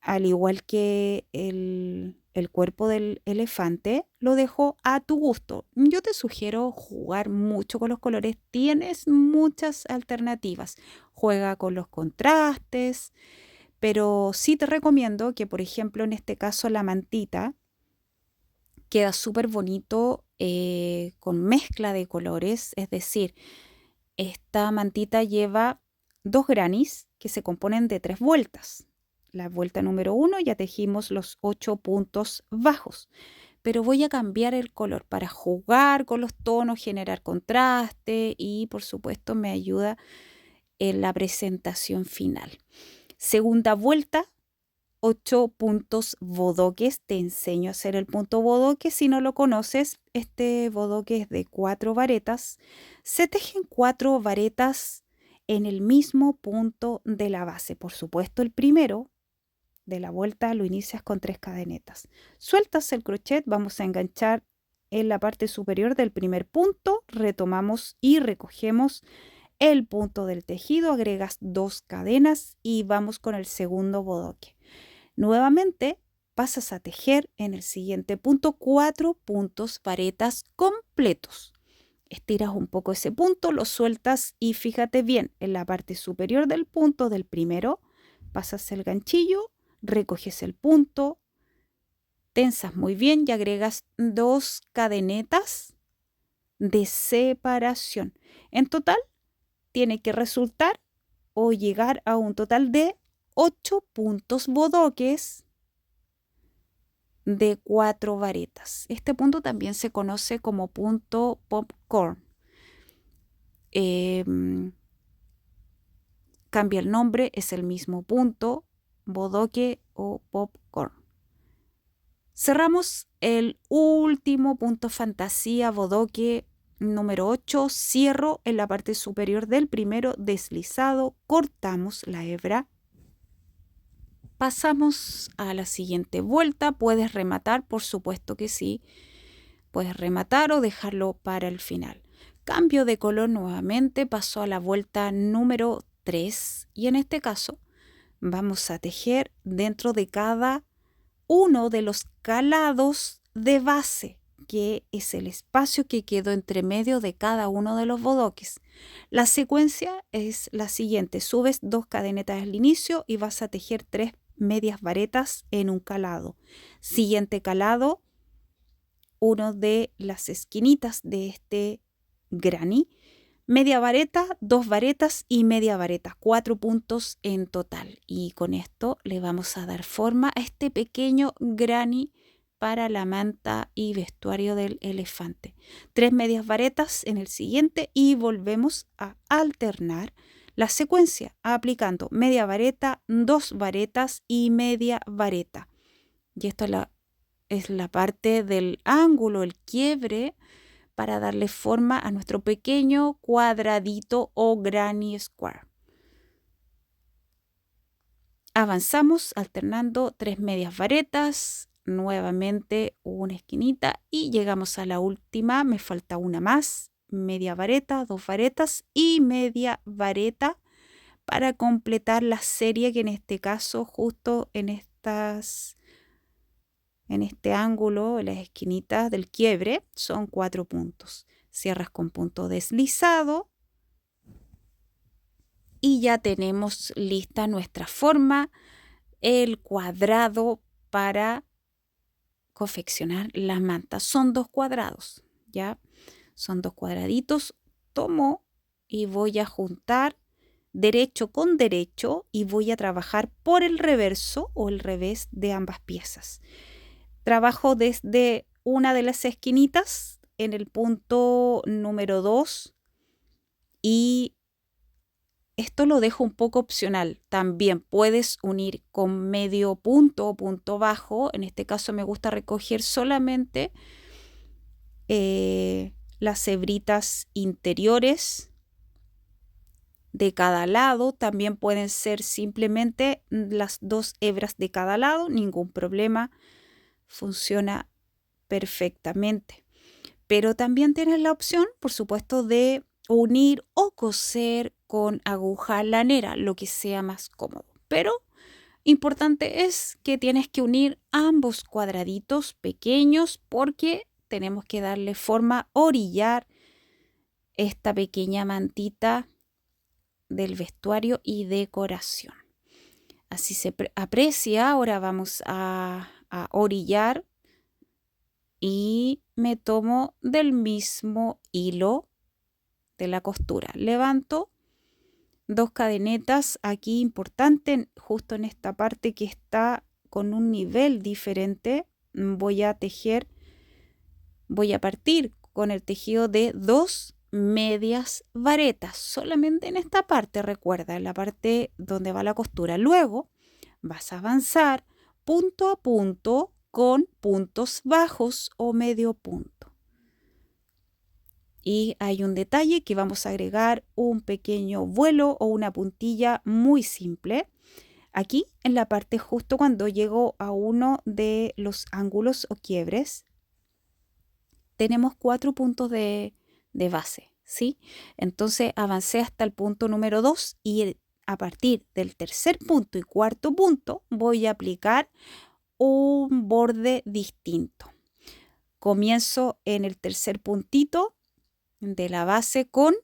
al igual que el cuerpo del elefante, lo dejo a tu gusto. Yo te sugiero jugar mucho con los colores. Tienes muchas alternativas. Juega con los contrastes, pero sí te recomiendo que, por ejemplo, en este caso la mantita queda súper bonito con mezcla de colores. Es decir, esta mantita lleva 2 grannies que se componen de 3 vueltas. La vuelta número 1 ya tejimos los 8 puntos bajos, pero voy a cambiar el color para jugar con los tonos, generar contraste y por supuesto me ayuda en la presentación final. Segunda vuelta, 8 puntos bodoques. Te enseño a hacer el punto bodoque. Si no lo conoces, este bodoque es de 4 varetas. Se tejen 4 varetas en el mismo punto de la base. Por supuesto, el primero de la vuelta lo inicias con 3 cadenetas. Sueltas el crochet, vamos a enganchar en la parte superior del primer punto, retomamos y recogemos el punto del tejido, agregas 2 cadenas y vamos con el segundo bodoque. Nuevamente pasas a tejer en el siguiente punto 4 puntos varetas completos. Estiras un poco ese punto, lo sueltas y fíjate bien, en la parte superior del punto del primero pasas el ganchillo, recoges el punto, tensas muy bien y agregas 2 cadenetas de separación. En total tiene que resultar o llegar a un total de 8 puntos bodoques de 4 varetas. Este punto también se conoce como punto popcorn. cambia el nombre, es el mismo punto, bodoque o popcorn. Cerramos el último punto fantasía, bodoque número 8. Cierro en la parte superior del primero deslizado, cortamos la hebra. Pasamos a la siguiente vuelta. ¿Puedes rematar? Por supuesto que sí. Puedes rematar o dejarlo para el final. Cambio de color nuevamente, paso a la vuelta número 3 y en este caso vamos a tejer dentro de cada uno de los calados de base, que es el espacio que quedó entre medio de cada uno de los bodoques. La secuencia es la siguiente: subes 2 cadenetas al inicio y vas a tejer 3 medias varetas en un calado. Siguiente calado, uno de las esquinitas de este granny, media vareta, 2 varetas y media vareta, 4 puntos en total. Y con esto le vamos a dar forma a este pequeño granny para la manta y vestuario del elefante. 3 medias varetas en el siguiente y volvemos a alternar la secuencia aplicando media vareta, 2 varetas y media vareta. Y esto es la parte del ángulo, el quiebre, para darle forma a nuestro pequeño cuadradito o granny square. Avanzamos alternando 3 medias varetas, nuevamente una esquinita y llegamos a la última. Me falta una más, media vareta, 2 varetas y media vareta para completar la serie, que en este caso justo en este ángulo, en las esquinitas del quiebre, son 4 puntos. Cierras con punto deslizado y ya tenemos lista nuestra forma, el cuadrado para confeccionar la manta. Son 2 cuadrados, ¿ya? Son 2 cuadraditos. Tomo y voy a juntar derecho con derecho y voy a trabajar por el reverso o el revés de ambas piezas. Trabajo desde una de las esquinitas en el punto número 2 y esto lo dejo un poco opcional. También puedes unir con medio punto o punto bajo. En este caso me gusta recoger solamente las hebritas interiores de cada lado. También pueden ser simplemente las 2 hebras de cada lado, ningún problema. Funciona perfectamente. Pero también tienes la opción, por supuesto, de unir o coser con aguja lanera, lo que sea más cómodo. Pero importante es que tienes que unir ambos cuadraditos pequeños porque tenemos que darle forma, orillar esta pequeña mantita del vestuario y decoración. Así se aprecia. Ahora vamos a orillar y me tomo del mismo hilo de la costura. Levanto 2 cadenetas. Aquí importante, justo en esta parte que está con un nivel diferente, voy a partir con el tejido de 2 medias varetas, solamente en esta parte, recuerda, en la parte donde va la costura. Luego vas a avanzar punto a punto con puntos bajos o medio punto. Y hay un detalle, que vamos a agregar un pequeño vuelo o una puntilla muy simple. Aquí en la parte justo cuando llego a uno de los ángulos o quiebres, tenemos 4 puntos de base, ¿sí? Entonces avancé hasta el punto número 2 y a partir del tercer punto y cuarto punto voy a aplicar un borde distinto. Comienzo en el tercer puntito de la base con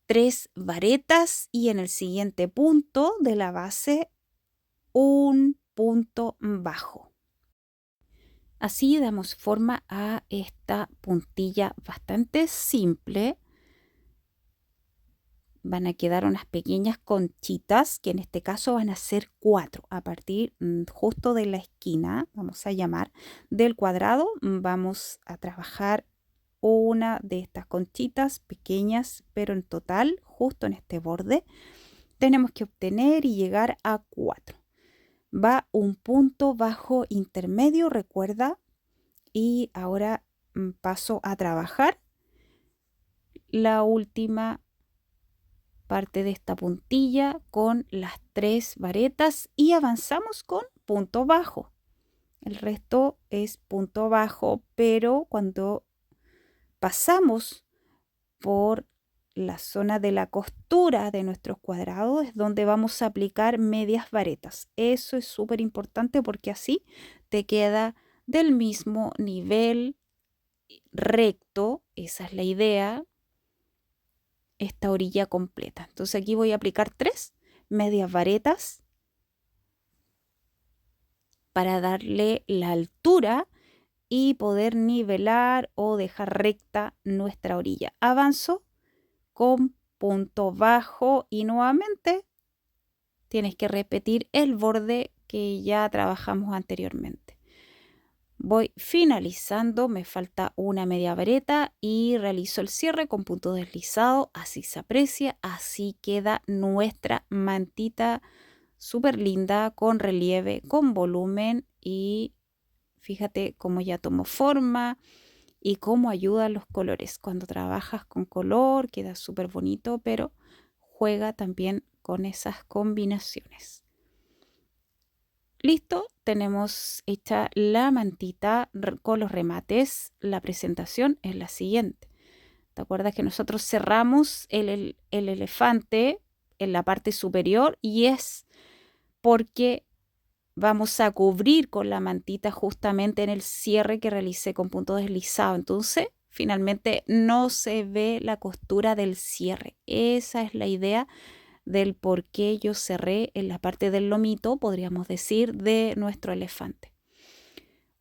3 varetas y en el siguiente punto de la base un punto bajo. Así damos forma a esta puntilla bastante simple. Van a quedar unas pequeñas conchitas, que en este caso van a ser 4. A partir justo de la esquina, vamos a llamar, del cuadrado, vamos a trabajar una de estas conchitas pequeñas, pero en total, justo en este borde, tenemos que obtener y llegar a 4. Va un punto bajo intermedio, recuerda, y ahora paso a trabajar la última parte de esta puntilla con las 3 varetas y avanzamos con punto bajo. El resto es punto bajo, pero cuando pasamos por la zona de la costura de nuestros cuadrados es donde vamos a aplicar medias varetas. Eso es súper importante porque así te queda del mismo nivel recto. Esa es la idea, esta orilla completa. Entonces aquí voy a aplicar 3 medias varetas para darle la altura y poder nivelar o dejar recta nuestra orilla. Avanzo con punto bajo y nuevamente tienes que repetir el borde que ya trabajamos anteriormente. Voy finalizando, me falta una media vareta y realizo el cierre con punto deslizado, así se aprecia, así queda nuestra mantita súper linda, con relieve, con volumen y fíjate cómo ya tomó forma y cómo ayudan los colores. Cuando trabajas con color queda súper bonito, pero juega también con esas combinaciones. Listo, tenemos hecha la mantita con los remates. La presentación es la siguiente. ¿Te acuerdas que nosotros cerramos el elefante en la parte superior? Y es porque vamos a cubrir con la mantita justamente en el cierre que realicé con punto deslizado. Entonces, finalmente no se ve la costura del cierre. Esa es la idea del por qué yo cerré en la parte del lomito, podríamos decir, de nuestro elefante.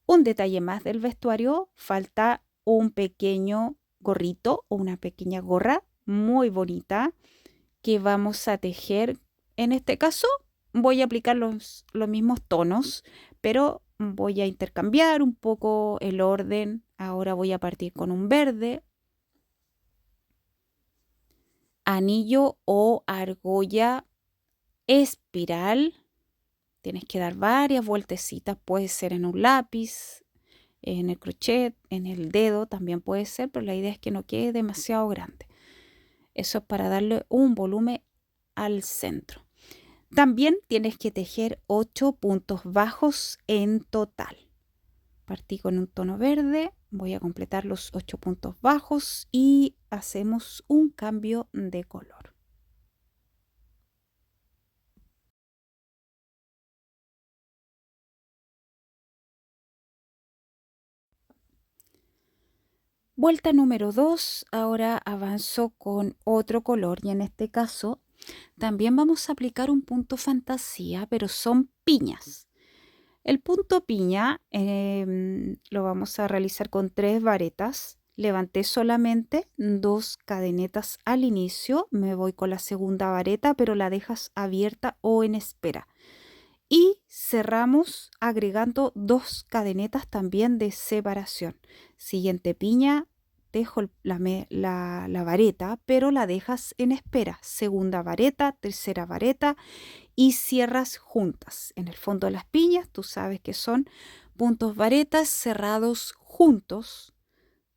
Un detalle más del vestuario, falta un pequeño gorrito o una pequeña gorra muy bonita que vamos a tejer. En este caso voy a aplicar los mismos tonos, pero voy a intercambiar un poco el orden. Ahora voy a partir con un verde, anillo o argolla espiral. Tienes que dar varias vueltecitas, puede ser en un lápiz, en el crochet, en el dedo también puede ser, pero la idea es que no quede demasiado grande. Eso es para darle un volumen al centro. También tienes que tejer 8 puntos bajos en total. Partí con un tono verde, voy a completar los 8 puntos bajos y hacemos un cambio de color. Vuelta número 2, ahora avanzo con otro color y en este caso también vamos a aplicar un punto fantasía, pero son piñas. El punto piña lo vamos a realizar con 3 varetas. Levanté solamente 2 cadenetas al inicio, me voy con la segunda vareta, pero la dejas abierta o en espera. Y cerramos agregando 2 cadenetas también de separación. Siguiente piña, dejo la vareta, pero la dejas en espera. Segunda vareta, tercera vareta y cierras juntas. En el fondo de las piñas, tú sabes que son puntos varetas cerrados juntos,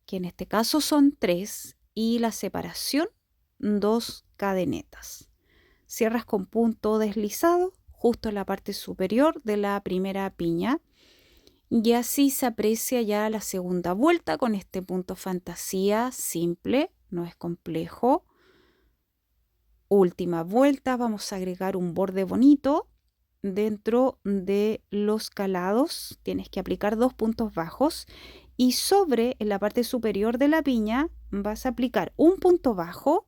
que en este caso son 3, y la separación 2 cadenetas. Cierras con punto deslizado justo en la parte superior de la primera piña y así se aprecia ya la segunda vuelta con este punto fantasía simple, no es complejo. Última vuelta, vamos a agregar un borde bonito dentro de los calados. Tienes que aplicar 2 puntos bajos y sobre, en la parte superior de la piña, vas a aplicar un punto bajo,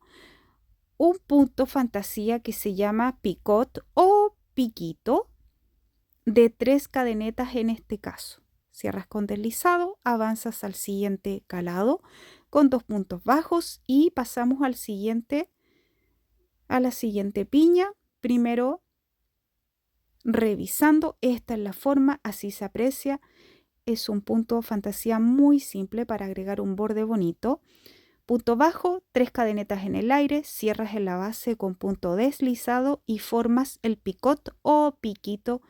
un punto fantasía que se llama picot o piquito de 3 cadenetas en este caso. Cierras con deslizado, avanzas al siguiente calado con 2 puntos bajos y pasamos a la siguiente piña. Primero revisando, esta es la forma, así se aprecia. Es un punto fantasía muy simple para agregar un borde bonito. Punto bajo, 3 cadenetas en el aire, cierras en la base con punto deslizado y formas el picot o piquito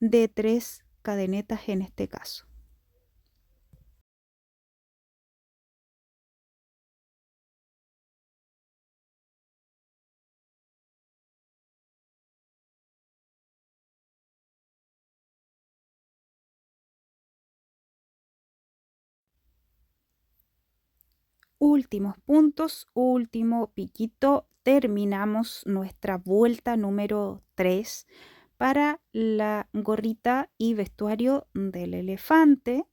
de 3 cadenetas en este caso. Últimos puntos, último piquito, terminamos nuestra vuelta número 3 para la gorrita y vestuario del elefante.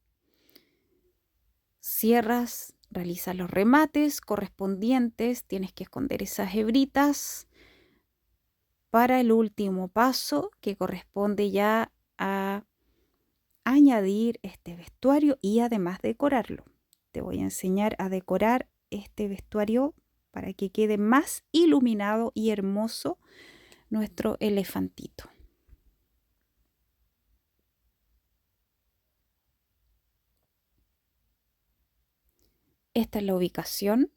Cierras, realizas los remates correspondientes, tienes que esconder esas hebritas para el último paso que corresponde ya a añadir este vestuario y además decorarlo. Te voy a enseñar a decorar este vestuario para que quede más iluminado y hermoso nuestro elefantito. Esta es la ubicación,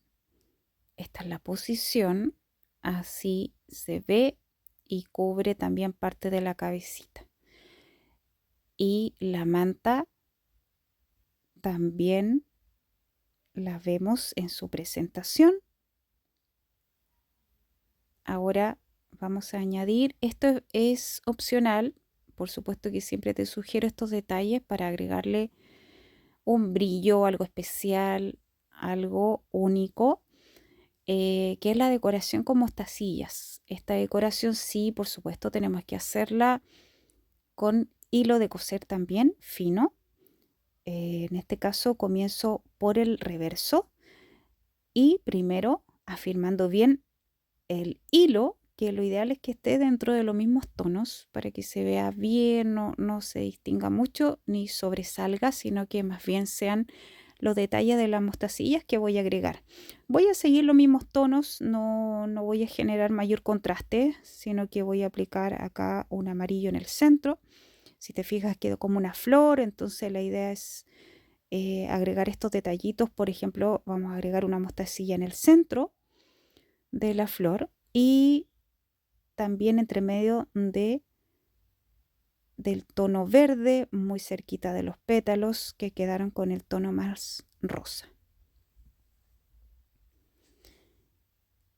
esta es la posición, así se ve y cubre también parte de la cabecita. Y la manta también la vemos en su presentación. Ahora vamos a añadir, esto es opcional, por supuesto que siempre te sugiero estos detalles para agregarle un brillo, algo especial, algo único, que es la decoración con mostacillas. Esta decoración sí, por supuesto, tenemos que hacerla con hilo de coser también fino. En este caso comienzo por el reverso y primero afirmando bien el hilo, que lo ideal es que esté dentro de los mismos tonos para que se vea bien, no se distinga mucho ni sobresalga, sino que más bien sean los detalles de las mostacillas que voy a agregar. Voy a seguir los mismos tonos, no voy a generar mayor contraste, sino que voy a aplicar acá un amarillo en el centro. Si te fijas quedó como una flor, entonces la idea es agregar estos detallitos. Por ejemplo, vamos a agregar una mostacilla en el centro de la flor y también entre medio del tono verde, muy cerquita de los pétalos que quedaron con el tono más rosa.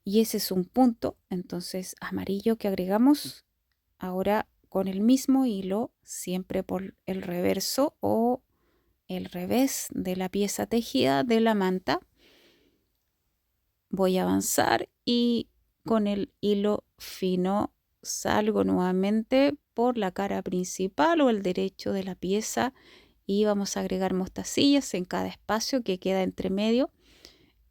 Y ese es un punto, entonces amarillo que agregamos ahora con el mismo hilo, siempre por el reverso o el revés de la pieza tejida de la manta. Voy a avanzar y con el hilo fino salgo nuevamente por la cara principal o el derecho de la pieza y vamos a agregar mostacillas en cada espacio que queda entre medio,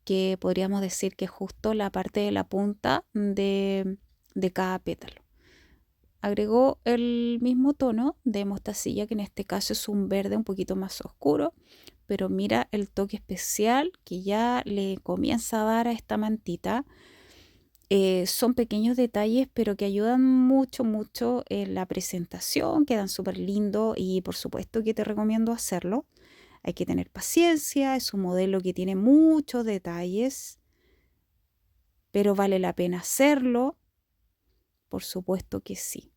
que podríamos decir que es justo la parte de la punta de cada pétalo. Agregó el mismo tono de mostacilla, que en este caso es un verde un poquito más oscuro, pero mira el toque especial que ya le comienza a dar a esta mantita. Son pequeños detalles, pero que ayudan mucho, mucho en la presentación, quedan súper lindos y por supuesto que te recomiendo hacerlo. Hay que tener paciencia, es un modelo que tiene muchos detalles, pero vale la pena hacerlo, por supuesto que sí.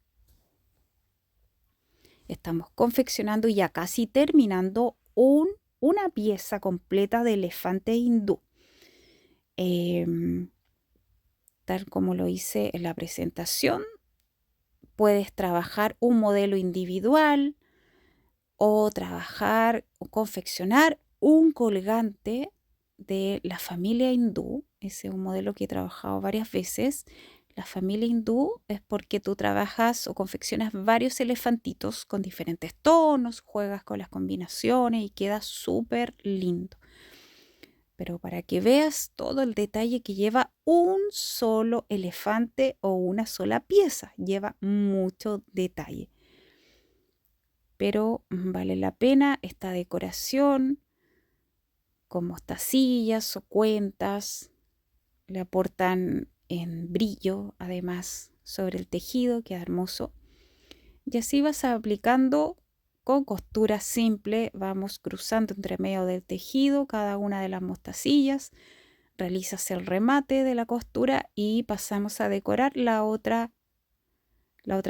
Estamos confeccionando y ya casi terminando una pieza completa de elefante hindú. Tal como lo hice en la presentación, puedes trabajar un modelo individual o trabajar o confeccionar un colgante de la familia hindú. Ese es un modelo que he trabajado varias veces. La familia hindú es porque tú trabajas o confeccionas varios elefantitos con diferentes tonos, juegas con las combinaciones y queda súper lindo. Pero para que veas todo el detalle que lleva un solo elefante o una sola pieza, lleva mucho detalle. Pero vale la pena esta decoración con mostacillas o cuentas, le aportan en brillo además sobre el tejido, queda hermoso. Y así vas aplicando con costura simple, vamos cruzando entre medio del tejido cada una de las mostacillas realizas el remate de la costura y pasamos a decorar la otra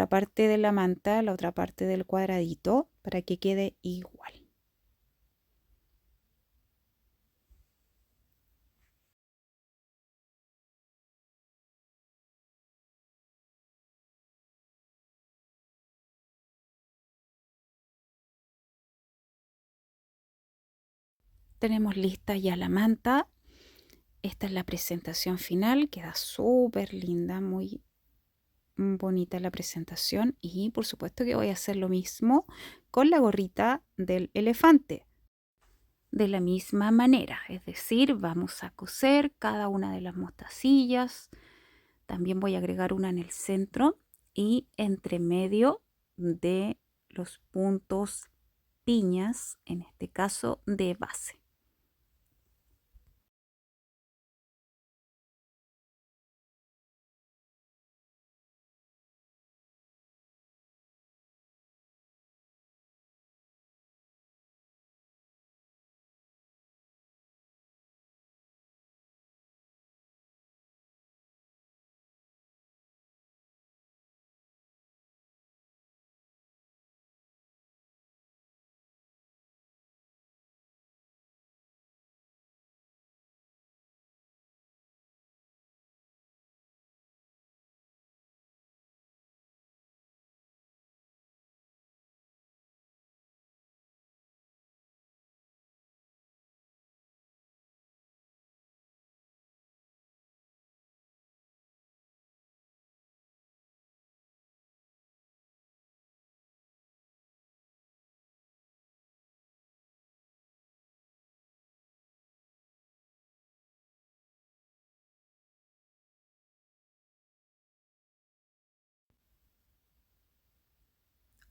parte de la manta, la otra parte del cuadradito, para que quede igual. Tenemos lista ya la manta. Esta es la presentación final, queda súper linda, muy bonita la presentación, y por supuesto que voy a hacer lo mismo con la gorrita del elefante. De la misma manera, es decir, vamos a coser cada una de las mostacillas. También voy a agregar una en el centro y entre medio de los puntos piñas, en este caso de base.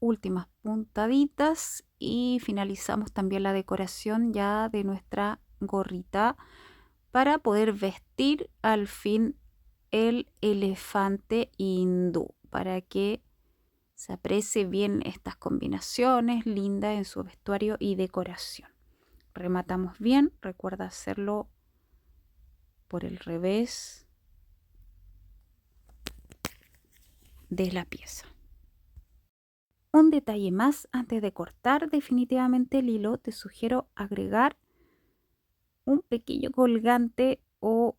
Últimas puntaditas y finalizamos también la decoración ya de nuestra gorrita para poder vestir al fin el elefante hindú, para que se aprecie bien estas combinaciones lindas en su vestuario y decoración. Rematamos bien, recuerda hacerlo por el revés de la pieza. Un detalle más antes de cortar definitivamente el hilo, te sugiero agregar un pequeño colgante o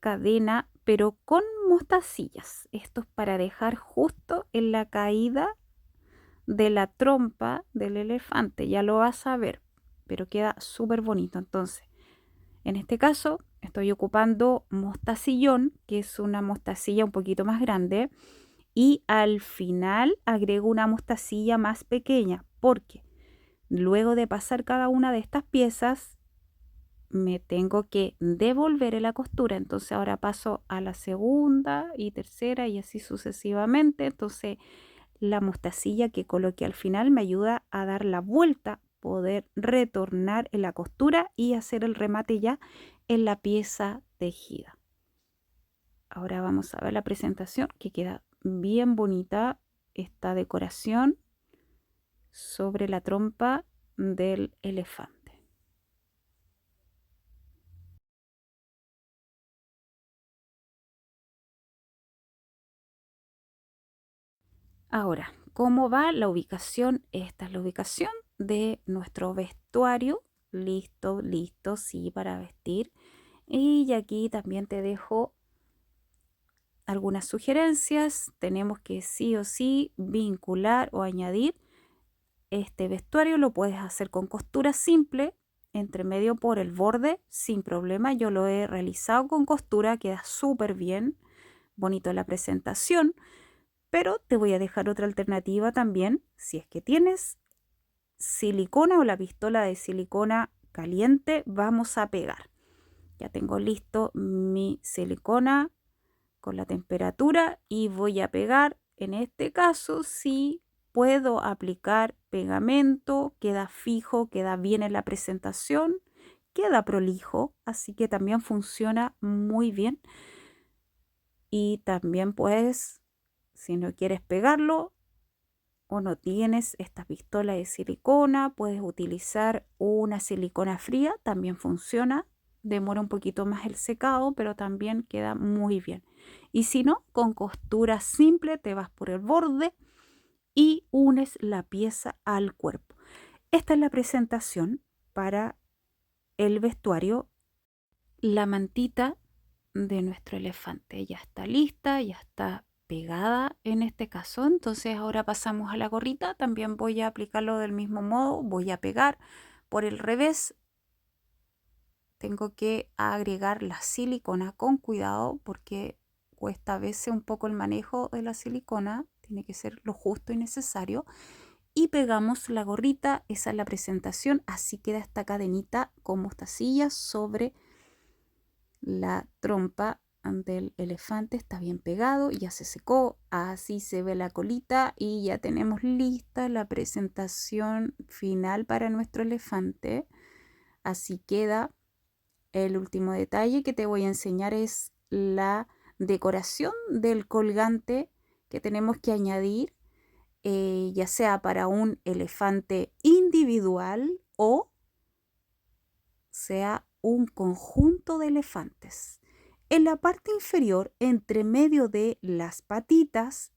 cadena, pero con mostacillas. Esto es para dejar justo en la caída de la trompa del elefante. Ya lo vas a ver, pero queda súper bonito. Entonces, en este caso estoy ocupando mostacillón, que es una mostacilla un poquito más grande, y al final agrego una mostacilla más pequeña, porque luego de pasar cada una de estas piezas me tengo que devolver en la costura. Entonces ahora paso a la segunda y tercera y así sucesivamente. Entonces la mostacilla que coloqué al final me ayuda a dar la vuelta, poder retornar en la costura y hacer el remate ya en la pieza tejida. Ahora vamos a ver la presentación, que queda bien bonita esta decoración sobre la trompa del elefante. Ahora, ¿cómo va la ubicación? Esta es la ubicación de nuestro vestuario. Listo, listo, sí, para vestir. Y aquí también te dejo algunas sugerencias. Tenemos que sí o sí vincular o añadir este vestuario. Lo puedes hacer con costura simple, entre medio por el borde, sin problema. Yo lo he realizado con costura, queda súper bien, bonito la presentación. Pero te voy a dejar otra alternativa también, si es que tienes silicona o la pistola de silicona caliente, vamos a pegar. Ya tengo listo mi silicona con la temperatura y voy a pegar. En este caso sí puedo aplicar pegamento, queda fijo, queda bien en la presentación, queda prolijo, así que también funciona muy bien. Y también puedes, si no quieres pegarlo o no tienes esta pistola de silicona, puedes utilizar una silicona fría, también funciona. demora un poquito más el secado, pero también queda muy bien. Y si no, con costura simple te vas por el borde y unes la pieza al cuerpo. Esta es la presentación para el vestuario. La mantita de nuestro elefante ya está lista, ya está pegada en este caso. Entonces ahora pasamos a la gorrita. También voy a aplicarlo del mismo modo. Voy a pegar por el revés. Tengo que agregar la silicona con cuidado porque cuesta a veces un poco el manejo de la silicona. Tiene que ser lo justo y necesario. Y pegamos la gorrita. Esa es la presentación. Así queda esta cadenita con mostacillas sobre la trompa del elefante. Está bien pegado, ya se secó, así se ve la colita y ya tenemos lista la presentación final para nuestro elefante. Así queda. El último detalle que te voy a enseñar es la decoración del colgante que tenemos que añadir, ya sea para un elefante individual o sea un conjunto de elefantes. En la parte inferior, entre medio de las patitas,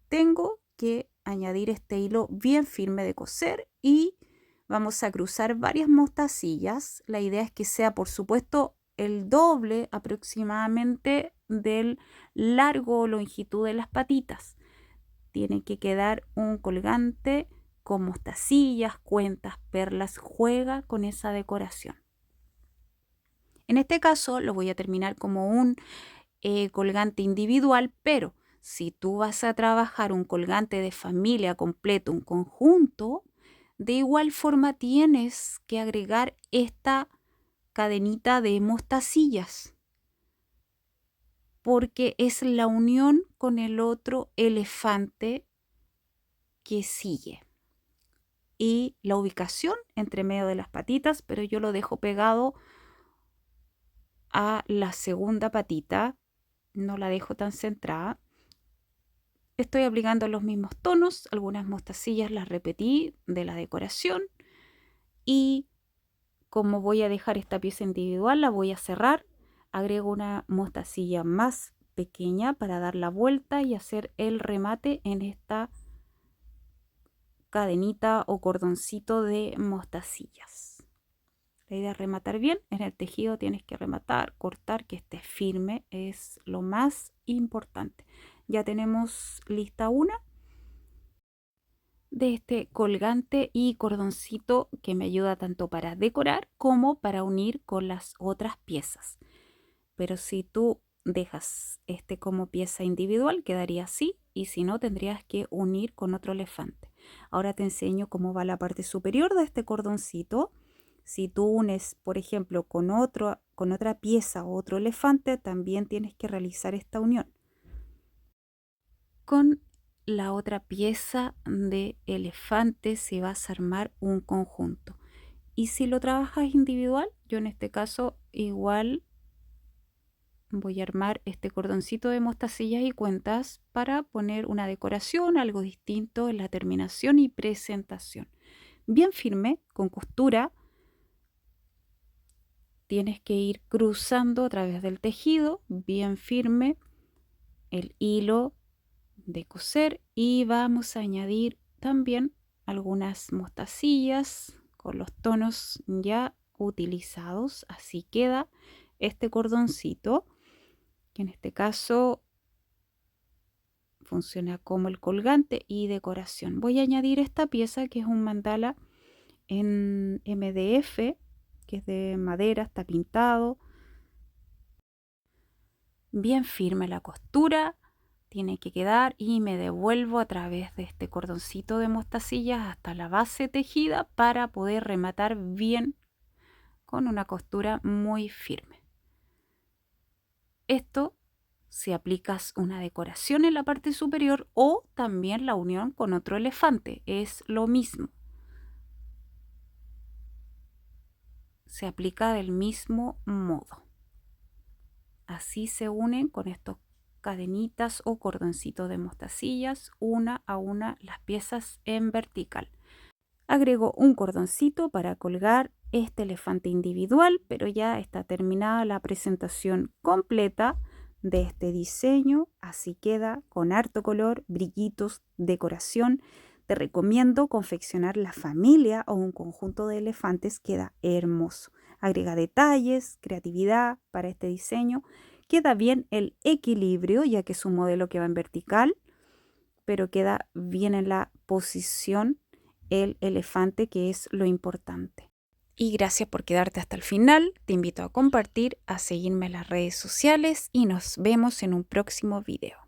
tengo que añadir este hilo bien firme de coser y vamos a cruzar varias mostacillas. La idea es que sea, por supuesto, el doble aproximadamente del largo o longitud de las patitas. Tiene que quedar un colgante con mostacillas, cuentas, perlas. Juega con esa decoración. En este caso lo voy a terminar como un colgante individual, pero si tú vas a trabajar un colgante de familia completo, un conjunto, de igual forma tienes que agregar esta cadenita de mostacillas, porque es la unión con el otro elefante que sigue. Y la ubicación entre medio de las patitas, pero yo lo dejo pegado a la segunda patita, no la dejo tan centrada. Estoy aplicando los mismos tonos, algunas mostacillas las repetí de la decoración y como voy a dejar esta pieza individual, la voy a cerrar, agrego una mostacilla más pequeña para dar la vuelta y hacer el remate en esta cadenita o cordoncito de mostacillas. La idea es rematar bien. En el tejido tienes que rematar, cortar, que esté firme, es lo más importante. Ya tenemos lista una de este colgante y cordoncito que me ayuda tanto para decorar como para unir con las otras piezas. Pero si tú dejas este como pieza individual, quedaría así, y si no, tendrías que unir con otro elefante. Ahora te enseño cómo va la parte superior de este cordoncito. Si tú unes, por ejemplo, con otra pieza o otro elefante, también tienes que realizar esta unión. Con la otra pieza de elefante se va a armar un conjunto. Y si lo trabajas individual, yo en este caso igual voy a armar este cordoncito de mostacillas y cuentas para poner una decoración, algo distinto en la terminación y presentación. Bien firme, con costura. Tienes que ir cruzando a través del tejido, bien firme, el hilo de coser y vamos a añadir también algunas mostacillas con los tonos ya utilizados. Así queda este cordoncito, que en este caso funciona como el colgante y decoración. Voy a añadir esta pieza que es un mandala en MDF, que es de madera, está pintado. Bien firme la costura, tiene que quedar y me devuelvo a través de este cordoncito de mostacillas hasta la base tejida para poder rematar bien con una costura muy firme. Esto si aplicas una decoración en la parte superior o también la unión con otro elefante, es lo mismo. Se aplica del mismo modo. Así se unen con estos cadenitas o cordoncitos de mostacillas una a una las piezas en vertical. Agrego un cordoncito para colgar este elefante individual, pero ya está terminada la presentación completa de este diseño. Así queda con harto color, brillitos, decoración. Te recomiendo confeccionar la familia o un conjunto de elefantes, queda hermoso. Agrega detalles, creatividad para este diseño. Queda bien el equilibrio, ya que es un modelo que va en vertical, pero queda bien en la posición el elefante, que es lo importante. Y gracias por quedarte hasta el final. Te invito a compartir, a seguirme en las redes sociales y nos vemos en un próximo video.